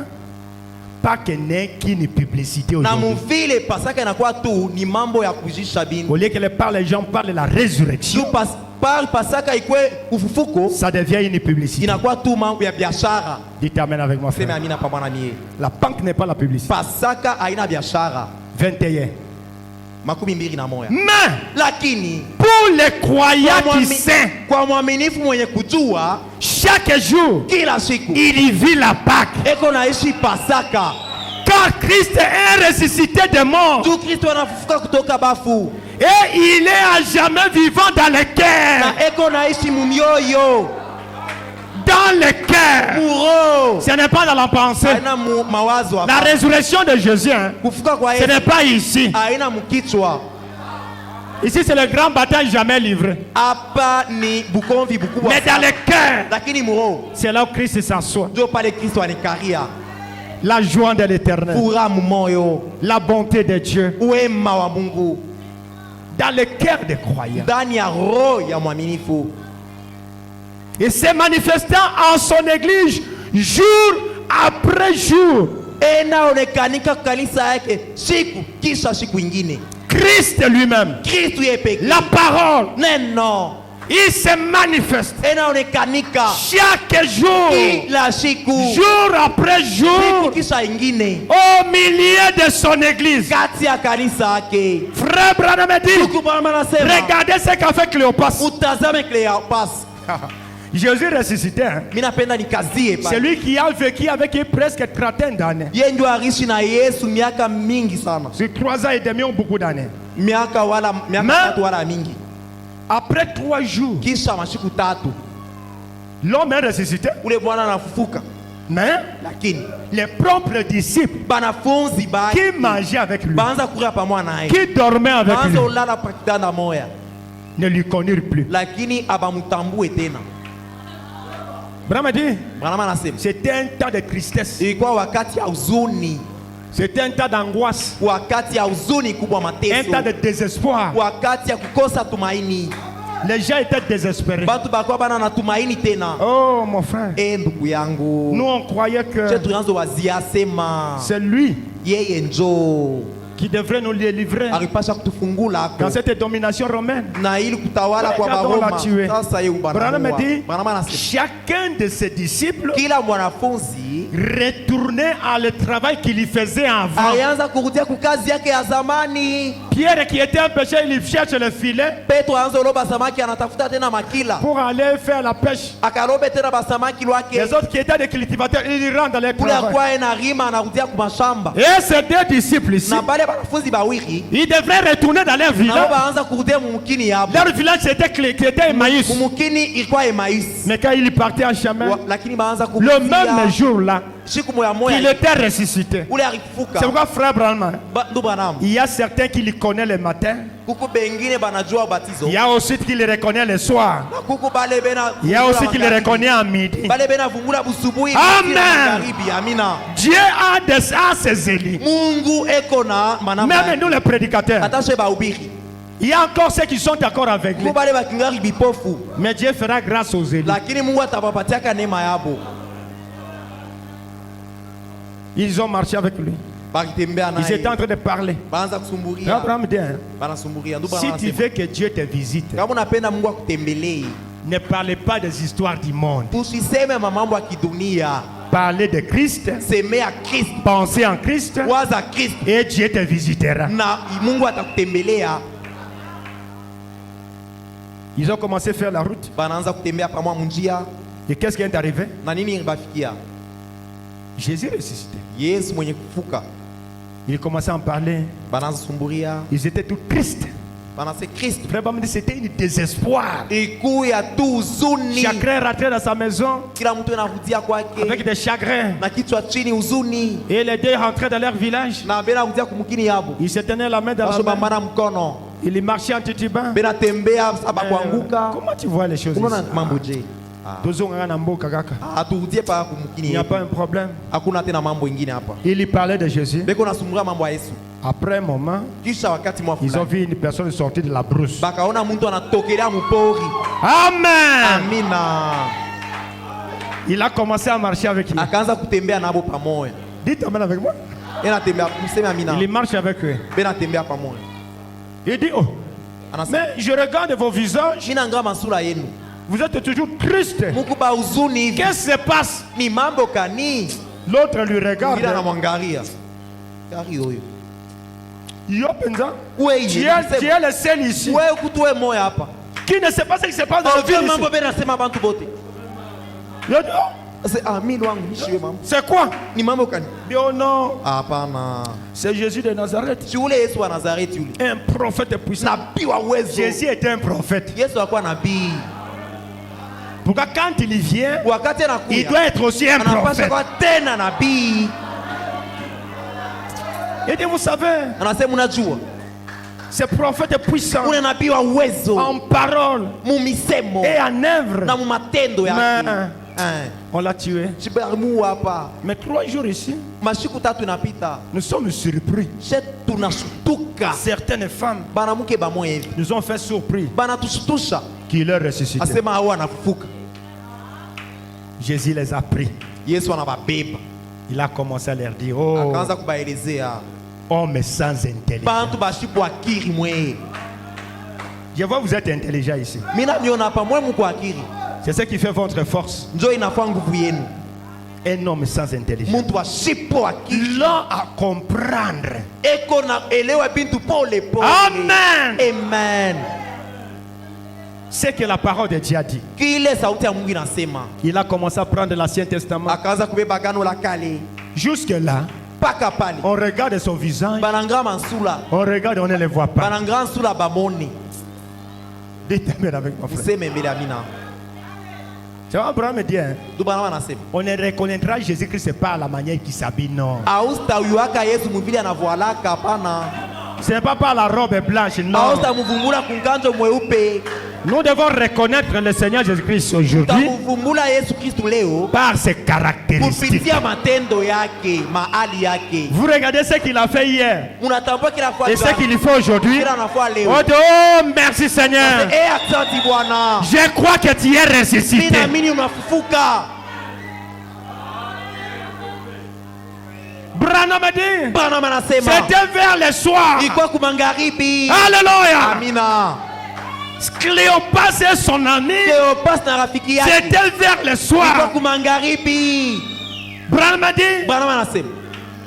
pas que n'est qu'une publicité
Na
aujourd'hui.
muvile Pasaka inakuwa tu ni mambo ya kujisha bini.
Au lieu que les gens parlent de la résurrection,
Tu par Pasaka ikwe ufufuko
ça devient une publicité.
inakuwa tu mambo ya biashara.
Dites amen avec moi,
Sema
frère.
amina pamoja na mie.
La Pâque n'est pas la publicité.
Pasaka haina biashara.
21.
Makumi mbili na moja.
Mais
Lakini
pour les croyants qui saints,
kwa mwaminifu mwenye kujua
chaque jour,
kila siku
il y vit la Pâque.
eko naishi Pasaka.
Car Christ est ressuscité des morts.
Tu Kristo anafufuka kutoka bafu.
Et il est à jamais vivant dans les cœurs.
Na eko naishi mumioyo.
dans le cœur.
Muro.
Ce n'est pas dans la pensée.
Haina mawazo
La
hapa.
résurrection de Jésus, hein,
Kufuka kwa
ce
Yesu.
n'est pas ici.
Haina mkichwa.
Ici, c'est le grand baptême jamais livré.
Hapa ni bukomvi bukubwa.
Mais dans le cœur,
Lakini muro.
c'est là où Christ s'assoit.
Ndio pale Kristo anikaria.
La joie de l'éternel.
Furaha moyo.
La bonté de Dieu.
Wema wa Mungu.
Dans le cœur des croyants.
Ndani ya roho ya mwaminifu.
Et se manifestant en son église jour après jour.
Inaonekanika kwa kanisa yake siku kisha siku ingine.
Christ lui-même.
Kristo yeye pekee.
La parole.
Neno.
Il se manifeste
Inaonekanika
chaque jour.
kila siku.
Jour après jour.
Siku kisha ingine.
Au milieu de son église.
Kati ya kanisa yake.
Frère Branham dit,
Ndugu Branham anasema,
regardez ce qu'a fait Cléopas.
utazame Cleopas.
Jésus ressuscité. Hein?
Mimi napenda nikazie
C'est
pale.
lui qui a vécu avec lui presque 30 d'années.
Yeye ndio arishi na Yesu miaka mingi sana.
Sur 3 ans et demi ont beaucoup d'années.
Miaka tatu wala mingi.
Après 3 jours,
Kisha mashiku tatu.
l'homme est ressuscité.
Ule bwana anafufuka.
Mais
Lakini
les propres disciples
banafunzi baki
qui mangeaient avec lui,
baanza kula pamoja naye.
qui dormaient avec lui,
Baanza ulala pa kitanda moya.
ne lui connurent plus.
Lakini abamtambue tena.
Branham dit,
Branham anasema
c'était un temps de tristesse.
ilikuwa wakati ya huzuni,
C'était un temps d'angoisse.
wakati ya huzuni kubwa,
Un
mateso,
temps de désespoir.
wakati ya kukosa tumaini.
Les gens étaient désespérés.
Batu bakuwa bana na tumaini tena.
Oh mon frère,
Ndugu yangu,
nous on croyait
je
que
tuanze wazia sema
c'est lui
yeye njoo
qui devrait nous délivrer
alipasha kutufungula
dans
ako
cette domination romaine.
na ili kutawala kwa
Quand on l'a
Baroma.
tué,
Sasa yeye
Branham dit,
Branham anasema
chacun de ses disciples
kila mwanafunzi
retournait à le travail qu'il y faisait avant.
alianza kurudia kukazi yake ya zamani.
Pierre qui était un pécheur, il cherche le filet
Petro aanza loba samaki, anatafuta tena makila,
pour aller faire la pêche.
akarobe tena basamaki lwake.
Les autres qui étaient des cultivateurs, ils rentrent dans les
Kule
travail.
akwaye na rima anarudia kumashamba.
Et ces deux disciples ici,
Na bale banafunzi bawili
ils devraient retourner dans leur
nabo
village.
baanza kurudia mumukini yabo.
Leur village c'était qui était Emmaüs.
Mumukini ilikuwa Emmaüs.
Mais quand il partait en chemin,
Lakini baanza
le
kurudia
même jour-là,
siku moya
il
moya
était ressuscité.
ule
C'est
alifufuka.
pourquoi frère Branham,
Ndugu Branham,
il y a certains qui le connaissent le matin,
kuku bengine banajua ubatizo.
il y a aussi qui le reconnaissent le soir,
Na kuku bale bena
il y a aussi qui le reconnaissent à midi.
bale bena vungula busubuhi.
Amen.
Magharibi. Amina.
Dieu a ses élus.
Mungu eko na manamba.
Même nous les prédicateurs,
Atashe bahubiri.
il y a encore ceux qui sont d'accord avec lui.
Kuku bale bakingari bipofu.
Mais Dieu fera grâce aux élus.
Lakini Mungu atabapatiaka neema yabo.
Ils ont marché avec lui.
Bakitembea
Ils étaient en
naye.
train de parler.
Baanza kusumburia.
Abraham dit, hein,
Banasumburia. Ndugu
si
Branham
tu
anasema,
veux que Dieu te visite,
kama unapenda Mungu akutembelee,
ne parlez pas des histoires du monde.
tusiseme mambo ya kidunia.
Parlez de Christ,
Semea Kristo.
pensez en Christ
Waza Kristo
et Dieu te visitera.
na Mungu atakutembelea.
Ils ont commencé à faire la route.
Banaanza kutembea pamoja munjia.
Et qu'est-ce qui est arrivé?
Na nini bafikia?
Jésus ressuscité.
Yesu mwenye kufuka.
Ils commençaient à en parler.
Banaanza sumburia.
Ils étaient tous tristes.
Banase Kristo.
Frère Bam dit c'était une désespoir.
Iku ya tu huzuni.
Chacun rentrait dans sa maison
Kila mtu anarudia kwake
avec des chagrins.
na kichwa chini, huzuni.
Et les deux rentraient dans leur village.
Na bena kurudia kumkini yabo.
Ils se tenaient la main dans la
Basho
main.
bambana mkono.
Ils marchaient en titubant.
Bena tembea saba kuanguka.
Comment tu vois les choses
Unaona
ici?
mambo je?
Tozonga na mboka kaka.
Aturudie pa
Il
kumkini
n'y a
yabo.
pas un problème.
Hakuna tena mambo ingine hapa.
Il y parlait de Jésus.
Beko nasumburia mambo ya Yesu.
Après un moment,
Kisha wakati mwa
ils ont
fulani
vu une personne sortir de la brousse.
bakaona mtu anatokelea mpori.
Amen.
Amina.
Il a commencé à marcher avec lui.
Akaanza kutembea nabo pamoja.
Dites amen avec moi.
Yeye anatembea, mseme amina.
Il marche avec eux.
Bena tembea pamoja.
Il dit, oh,
Anasema,
mais je regarde vos visages.
mimi naangalia masura yenu.
Vous êtes toujours triste.
Mungu ba huzuni hivi.
Qu'est-ce qui se passe?
Ni mambo kani?
L'autre lui regarde.
Ila anamwangalia. Gari huyo.
Yo penza.
Wewe
Tu es le seul ici
wewe kutoe moyo hapa.
qui ne sait pas ce qui se passe dans la
Ujue
vie
mambo
ici.
bena sema bantu bote.
Il dit, oh,
Sasa amini wangu nishiwe mambo.
c'est quoi?
Ni mambo kani?
Il dit, oh non,
Hapana.
c'est Jésus de Nazareth.
Si ule Yesu wa Nazareti yule.
Un prophète puissant.
Nabii wa uwezo.
Jésus était un prophète.
Yesu alikuwa nabii.
Pourquoi quand il vient,
wakati
il
anakuya
doit être aussi un
anapaswa
prophète.
kuwa tena nabii.
Et dit, vous savez,
Anasema unajua
ce prophète est puissant
ule nabii wa uwezo
en parole
mumisemo
et en œuvre.
na mumatendo yake.
Mais on l'a tué.
Chibamu hapa
Mais 3 jours ici,
mashiku 3 inapita,
nous sommes surpris.
she tunashutuka.
Certaines femmes
Banamuke bamoya hivi
nous ont fait surpris
banatushutusha,
qu'il est ressuscité.
asema hao anafufuka.
Jésus les a pris.
Yesu anababeba,
Il a commencé à leur dire, oh,
akaanza kubaelezea
homme sans intelligence.
bantu bashipu akiri mwe.
Je vois vous êtes intelligent ici.
Mina niona hapa mwe mko akiri,
C'est ce qui fait votre force.
njo inafaa nguvu yenu.
Un homme sans intelligence.
Muntu washipu akiri
L'homme à comprendre.
eko na elewa bintu pole pole.
Amen.
Amen.
C'est que la parole de Dieu a dit.
Kile sauti ya Mungu inasema,
Il a commencé à prendre l'Ancien Testament.
akaanza kubeba agano la kale
Jusque-là,
paka pale,
on regarde son visage.
banangrama nsula,
On regarde, on ne le voit pas.
banangrama nsula bamoni.
Dites Amen avec mon frère.
Useme mbele amina.
Tu vois, Abraham dit, hein,
Ndio bana wanasema
on ne reconnaîtra Jésus-Christ pas à la manière qu'il s'habille, non.
austa uyuaka Yesu muvili anavoalaka, hapana.
Ce n'est pas par la robe blanche, non.
Austa muvumbula kunganjo mweupe,
Nous devons reconnaître le Seigneur Jésus-Christ aujourd'hui
tamuvumbula Yesu Kristu leo
par ses caractéristiques.
kupitia matendo yake, maali yake.
Vous regardez ce qu'il a fait hier
Munatambua kila
et ce qu'il fait aujourd'hui.
kila anafua leo.
Oh, oh, merci Seigneur.
Asante Bwana.
Je crois que tu es
Mimi
ressuscité.
naamini unafufuka.
Branham a dit,
Bwana anasema
c'était vers le soir.
ilikuwa kumangaribi.
Alléluia.
Amina.
Cléopas et son ami,
Cleopas na rafiki yake
c'était vers le
ilikuwa
soir.
kumangaribi.
Branham a dit,
Bwana anasema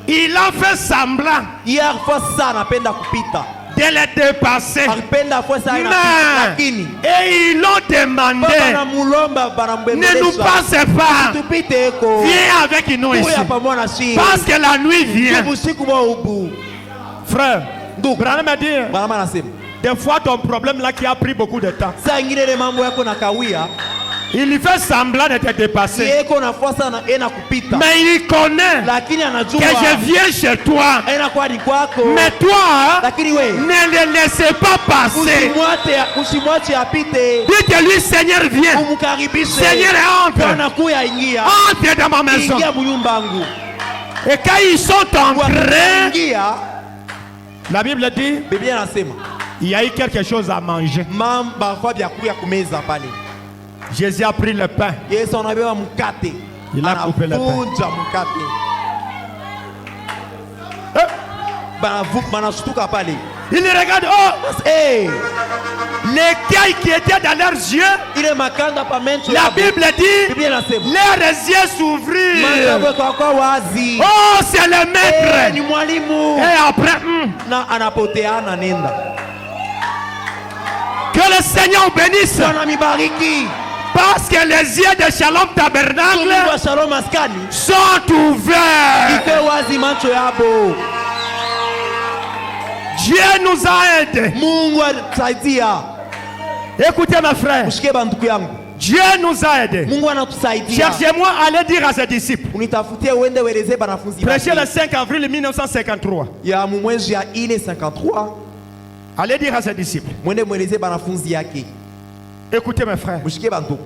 il a fait semblant
hier fois sana anapenda kupita,
de le dépasser.
alipenda fois sana inapita,
Mais,
lakini
et ils l'ont demandé,
baba mulomba
ne nous
banambembelesha
passe pas.
tupite eko
Viens avec nous ici.
kuya pamoja na shi
Parce que la nuit vient.
usiku mwa ubu.
Frère,
Ndugu,
Branham a dit,
Bwana anasema
des fois ton problème là qui a pris beaucoup de temps,
saa ingine ile mambo yako na kawia
il fait semblant de te dépasser.
yeko na fois sana ena kupita,
Mais il connaît
lakini anajua
que je viens chez toi.
ena kwa ni kwako,
Mais toi,
lakini we
ne le laissez pas passer.
usimwache apite,
Dites-lui, Seigneur, viens.
umkaribishe.
Seigneur, entre.
Bwana kuya, ingia
Entre dans ma maison.
ingia munyumba yangu.
Et quand ils sont entrés,
Ingia,
la Bible dit,
Biblia inasema
il y a eu quelque chose à manger.
mamba kwa vyakula kumeza pale.
Jésus a pris le pain.
Yesu anabeba mkate,
Il a coupé le pain.
anavunja mkate, banashtuka pale.
Il regarde, oh,
Hey,
l'écaille qui était dans leurs yeux,
ile makanda pa mencho
la
yabo.
Bible dit,
Biblia inasema
leurs yeux s'ouvrirent.
mambo kwa wazi.
Oh, c'est le
Ni
maître.
mwalimu
Et après,
na anapoteana nenda.
que le Seigneur bénisse.
Bwana mibariki.
Parce que les yeux de Shalom
Mungu
Tabernacle
wa Shalom Askani
sont ouverts.
ipe wazi macho yabo.
Dieu nous a aidés.
Mungu atusaidia.
Écoutez mes frères,
Ushike banduku yangu,
Dieu nous a aidés.
Mungu anatusaidia.
Cherchez-moi à aller dire à ses disciples.
Unitafutie uende weleze banafunzi
Prêchez le
bake.
5 avril 1953.
Ya mwezi ya ile 53
Allez dire à ses disciples.
mwende mweleze banafunzi yake.
Écoutez mes frères,
Ushike banduku,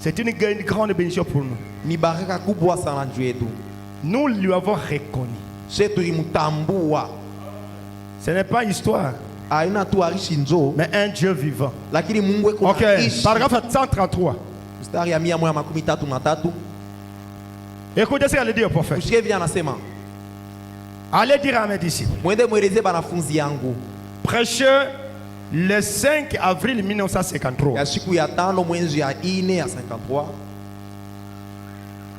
c'est une grande bénédiction pour nous.
ni baraka kubwa sana juu yetu.
Nous lui avons reconnu.
Shetu ilimtambua.
Ce n'est pas histoire,
Aina tu arishi njo,
mais un Dieu vivant.
lakini Mungu eko
Ok,
anaishi.
paragraphe 133.
Mstari ya 133.
Écoutez ce qu'elle dit au prophète.
Ushike vile anasema,
Allez dire à mes disciples.
mwende mweleze banafunzi yangu
Prêchez le 5 avril 1953.
ya siku ya 5 mwezi ya 4 ya 53.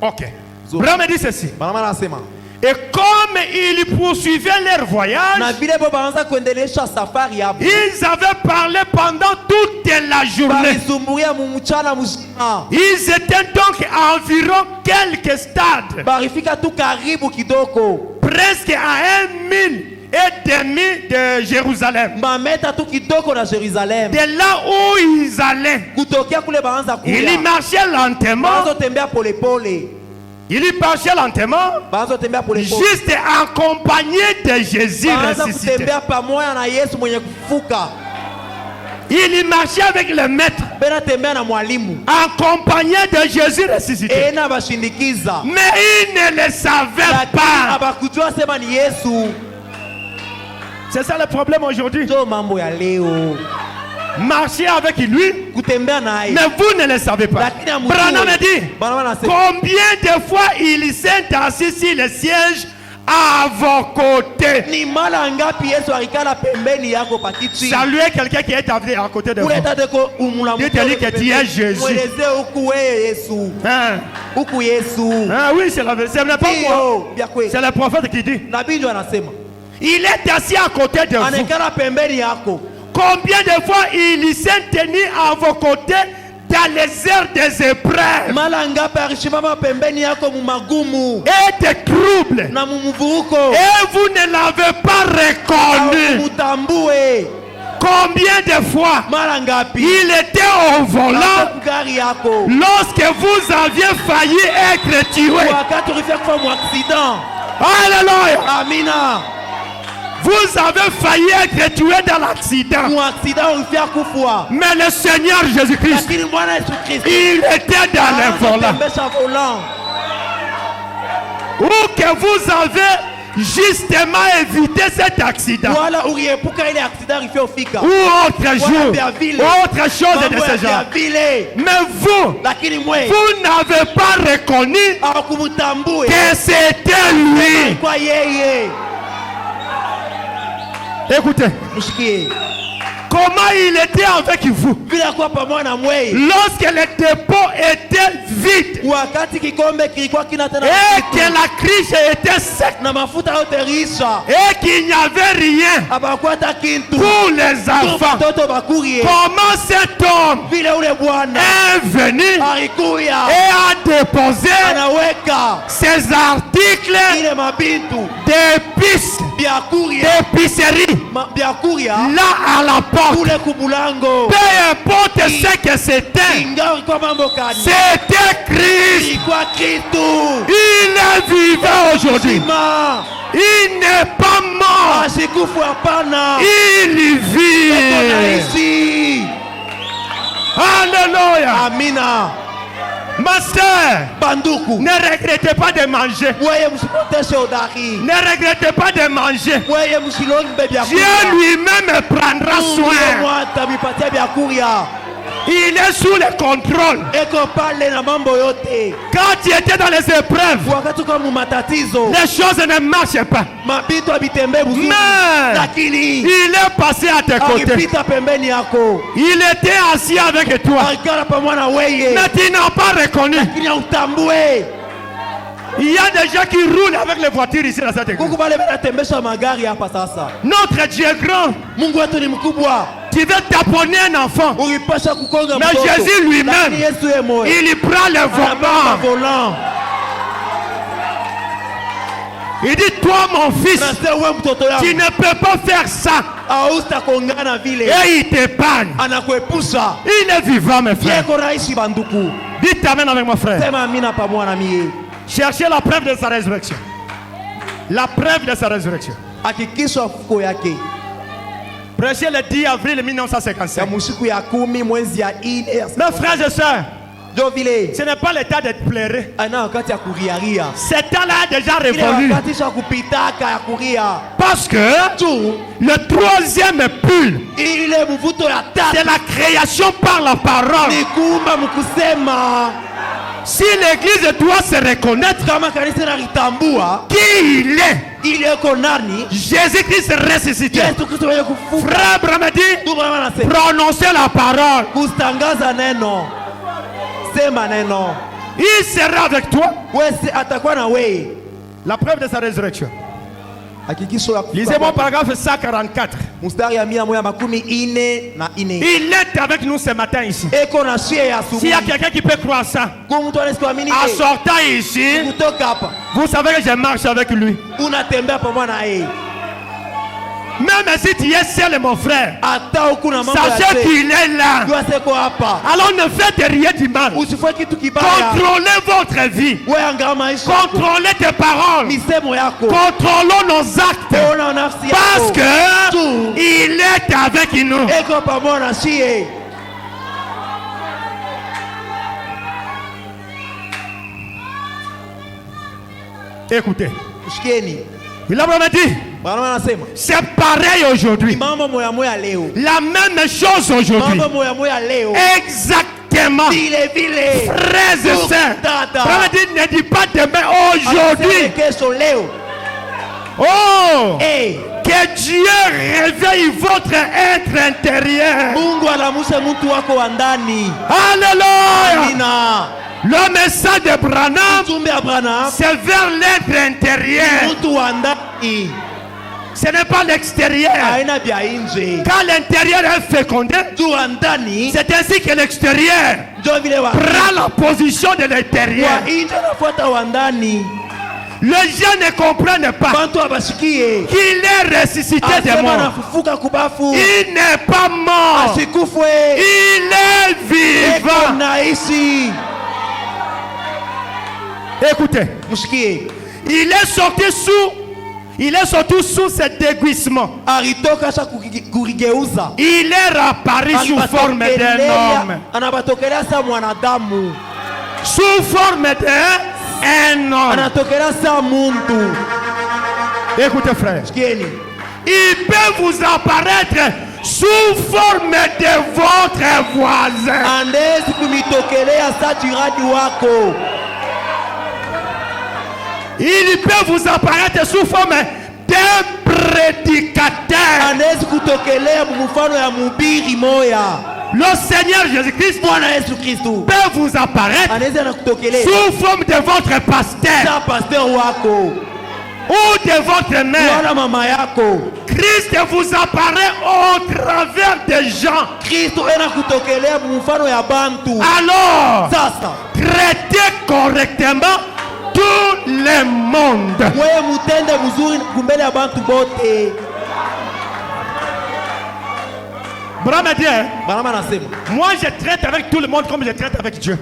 Ok. Branham dit ceci.
Bana anasema
Et comme ils poursuivaient leur voyage,
na vile bo baanza kuendelesha safari yabo,
ils avaient parlé pendant toute la journée.
balisumburia mumuchana mzima,
Ils étaient donc à environ quelques stades,
barifika tu karibu kidogo,
presque à 1 et demi de Jérusalem.
mameta tu kitoko na Jerusalem.
De là où ils allaient,
Kutokea kule baanza
il y
kuya.
marchait lentement.
Bazotembea polepole.
Il y marchait lentement,
Bazotembea polepole.
juste accompagné de Jésus
Baanza
ressuscité.
kutembea pamoja na Yesu mwenye kufufuka.
Il y marchait avec le maître,
Bena tembea na mwalimu.
accompagné de Jésus ressuscité.
Ena bashindikiza.
Mais il ne le savait
Lakini
pas.
abakujua sema ni Yesu.
C'est ça le problème aujourd'hui.
Ndio mambo ya leo.
Marchez avec lui,
Kutembea naye.
mais vous ne le savez pas.
Lakini hamjui.
Branham dit,
Bana wanasema
combien de fois il s'est assis sur le siège à vos côtés.
ni mara ngapi Yesu alikala pembeni yako pakiti.
Saluez quelqu'un qui est à côté de vous.
Kuleta deko umulamu.
Dites-lui que tu es Jésus.
Mweleze huku wewe Yesu.
Hein?
Huku Yesu.
Ah oui, c'est la vérité. Ce n'est pas moi.
Ndio, bya kweli.
C'est le prophète qui dit.
Nabii ndio anasema.
Il est assis à côté de vous.
Anekala pembeni yako.
Combien de fois il s'est tenu à vos côtés dans les heures des épreuves
Mara ngapi alishimama pembeni yako mumagumu
et des troubles,
na mumuvuruko.
et vous ne l'avez pas reconnu?
Mutambue.
Combien de fois
Mara ngapi
il était au volant
gari yako
lorsque vous aviez failli être tué?
wakati ulifika kwa accident.
Alléluia!
Amina.
Vous avez failli être tué dans l'accident.
Mu accident ulifika kufua.
Mais le Seigneur Jésus-Christ,
Lakini Bwana Yesu Kristo
il était dans le volant.
anatembesha volant.
Ou que vous avez justement évité cet accident.
Wala uliepuka ile accident ilifika.
Ou autre jour. Ou autre chose de ce genre. Mais vous,
Lakini mwe
vous n'avez pas reconnu
hakumtambue
que c'était lui.
kwa yeye.
Écoutez,
Mshikie.
comment il était avec vous
Bila kuwa pamoja na mwei.
lorsque le dépôt était vide
Wakati kikombe kilikuwa kina tena
et que la crise était sec
na mafuta yote risha.
et qu'il n'y avait rien
Hapakuwa hata kintu.
pour les enfants.
Mtoto bakurie.
Comment cet homme
Vile ule bwana
est venu
alikuya
et a déposé
anaweka
ces articles
ile mabintu
d'épices,
bya kuria
d'épicerie
bya kuria
là à la porte.
kule kubulango.
Peu importe ce que c'était,
Ingawa kwa mambo kani.
c'était Christ.
Ilikuwa kitu.
Il est vivant aujourd'hui.
Sima.
Il n'est pas mort.
Asikufu hapana.
Il vit.
Tunaishi.
Alléluia.
Amina.
Ma soeur,
Banduku.
ne regrettez pas de manger.
Weye msipoteshe udhari.
Ne regrettez pas de manger.
Weye msilonge vya
Dieu
kuria.
lui-même prendra soin.
Mwata mipatia vya kuria.
Il est sous le contrôle.
Eko pale na mambo yote.
Quand tu étais dans les épreuves,
Wakati kwa matatizo.
les choses ne marchaient pas.
Mapito abitembe buzuri.
Mais
Lakini
il est passé à tes côtés.
akipita pembeni yako.
Il était assis avec toi.
Alikala pamoja na weye.
Mais tu n'as pas reconnu.
Lakini hautambue.
Il y a des gens qui roulent avec les voitures ici dans cette église.
Kuku bale banatembesha magari hapa sasa.
Notre Dieu est grand.
Mungu wetu ni mkubwa.
Tu veux taponner un enfant.
Ulipasha kukonga
Mais
mtoto.
Jésus lui-même,
Lakini Yesu yeye moyo.
il y prend le
Anabeba
volant.
volant.
Il dit, toi mon fils,
Nasema wewe mtoto
tu
yangu.
ne peux pas faire ça.
Hautakongana vile.
Et il t'épargne.
Anakuepusha.
Il est vivant, mes frères.
Yeko raishi banduku.
Dites amen avec mon frère.
Sema amina pamoja na mie.
Cherchez la preuve de sa résurrection. La preuve de sa résurrection.
Hakikisha fuko yake.
Prêchez le 10 avril
Ya
1955.
mushiku ya 10 mwezi ya 4.
Mes frères et sœurs,
Jo vile.
ce n'est pas le temps de pleurer.
Ana wakati ya kuriaria.
Ce temps-là est déjà
Ile
révolu.
wakati sha kupitaka ya kuria.
Parce que
Tu
le troisième pull,
ile mvuto ya tatu.
c'est la création par la parole.
Ni kuumba mkusema.
Si l'église doit se reconnaître
Kama kanisa nalitambua
qui il est,
ile eko nani?
Jésus-Christ ressuscité.
Yesu Kristo mwenye kufufuka.
Frère Branham dit,
Ndugu mama anasema
prononcez la parole.
kutangaza neno. Sema neno.
Il sera avec toi.
Wewe atakuwa na wewe.
La preuve de sa résurrection.
Hakikisho ya
Lisez mon paragraphe 144.
mstari ya 144.
Il est avec nous ce matin ici.
Eko na shie ya
S'il y a
asubuhi.
quelqu'un qui peut croire ça,
Kwa mtu anasiamini
en sortant ici,
kutoka hapa
vous savez que je marche avec lui.
unatembea pamoja na yeye.
Même si tu es seul, mon frère,
hata ukuna mambo ya
sachez qu'il est là.
jua seko hapa.
Alors ne faites rien du mal.
Usifanye kitu kibaya.
Contrôlez votre vie.
Wewe angalia maisha yako.
Contrôlez tes paroles.
Misemo yako.
Contrôlons nos actes.
Ona nafsi yako.
Parce que il est avec nous.
Eko pamoja na sie.
Écoutez.
Sikieni.
Il a vraiment dit.
Bwana anasema.
C'est pareil aujourd'hui.
Mambo moya moya leo.
La même chose aujourd'hui.
Mambo moya moya leo.
Exactement.
Vile vile.
Frères et sœurs. Vraiment dit, ne dis pas demain, aujourd'hui. Oh.
Hey.
Que Dieu réveille votre être intérieur.
Mungu anamusha mtu wako wa ndani.
Alléluia.
Amina.
Le message de Branham, c'est vers l'être intérieur. Ce n'est pas l'extérieur. Quand l'intérieur est fécondé, c'est ainsi que l'extérieur prend la position de l'intérieur. Les gens ne comprennent pas qu'il est ressuscité des morts. Il n'est pas mort. Il est vivant. Écoutez, il est sorti sous ce déguisement. Il est apparu sous forme d'un homme. Sous forme d'un homme. Écoutez, frère, il peut vous apparaître sous forme de votre voisin. Il peut vous apparaître sous forme d'un prédicateur. Le Seigneur Jésus-Christ peut vous apparaître sous forme de votre pasteur ou de votre mère. Christ vous apparaît au travers des gens. Alors, traitez correctement tout le monde. Moi je traite avec tout le monde comme je traite avec Dieu.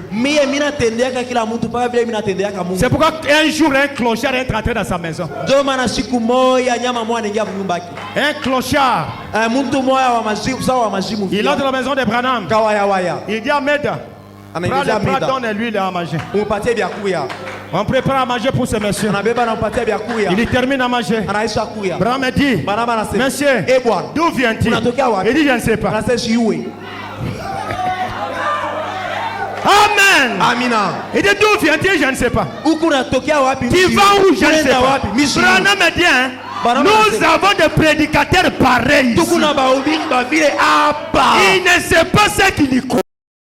C'est pourquoi un jour un clochard est entré dans sa maison. Un clochard. Il entre dans la maison de Branham. Il dit à Ahmed, prends le plat, donne-lui à manger. On prépare à manger pour ce monsieur. Il termine à manger. Branham dit, monsieur, d'où vient-il? Il dit, je ne sais pas. Amen.
Amina.
Il dit, d'où vient-il? Je ne sais pas. Tu vas où? Je ne sais pas. Branham dit, nous avons des prédicateurs pareils. Il ne sait pas ce qu'il y croit.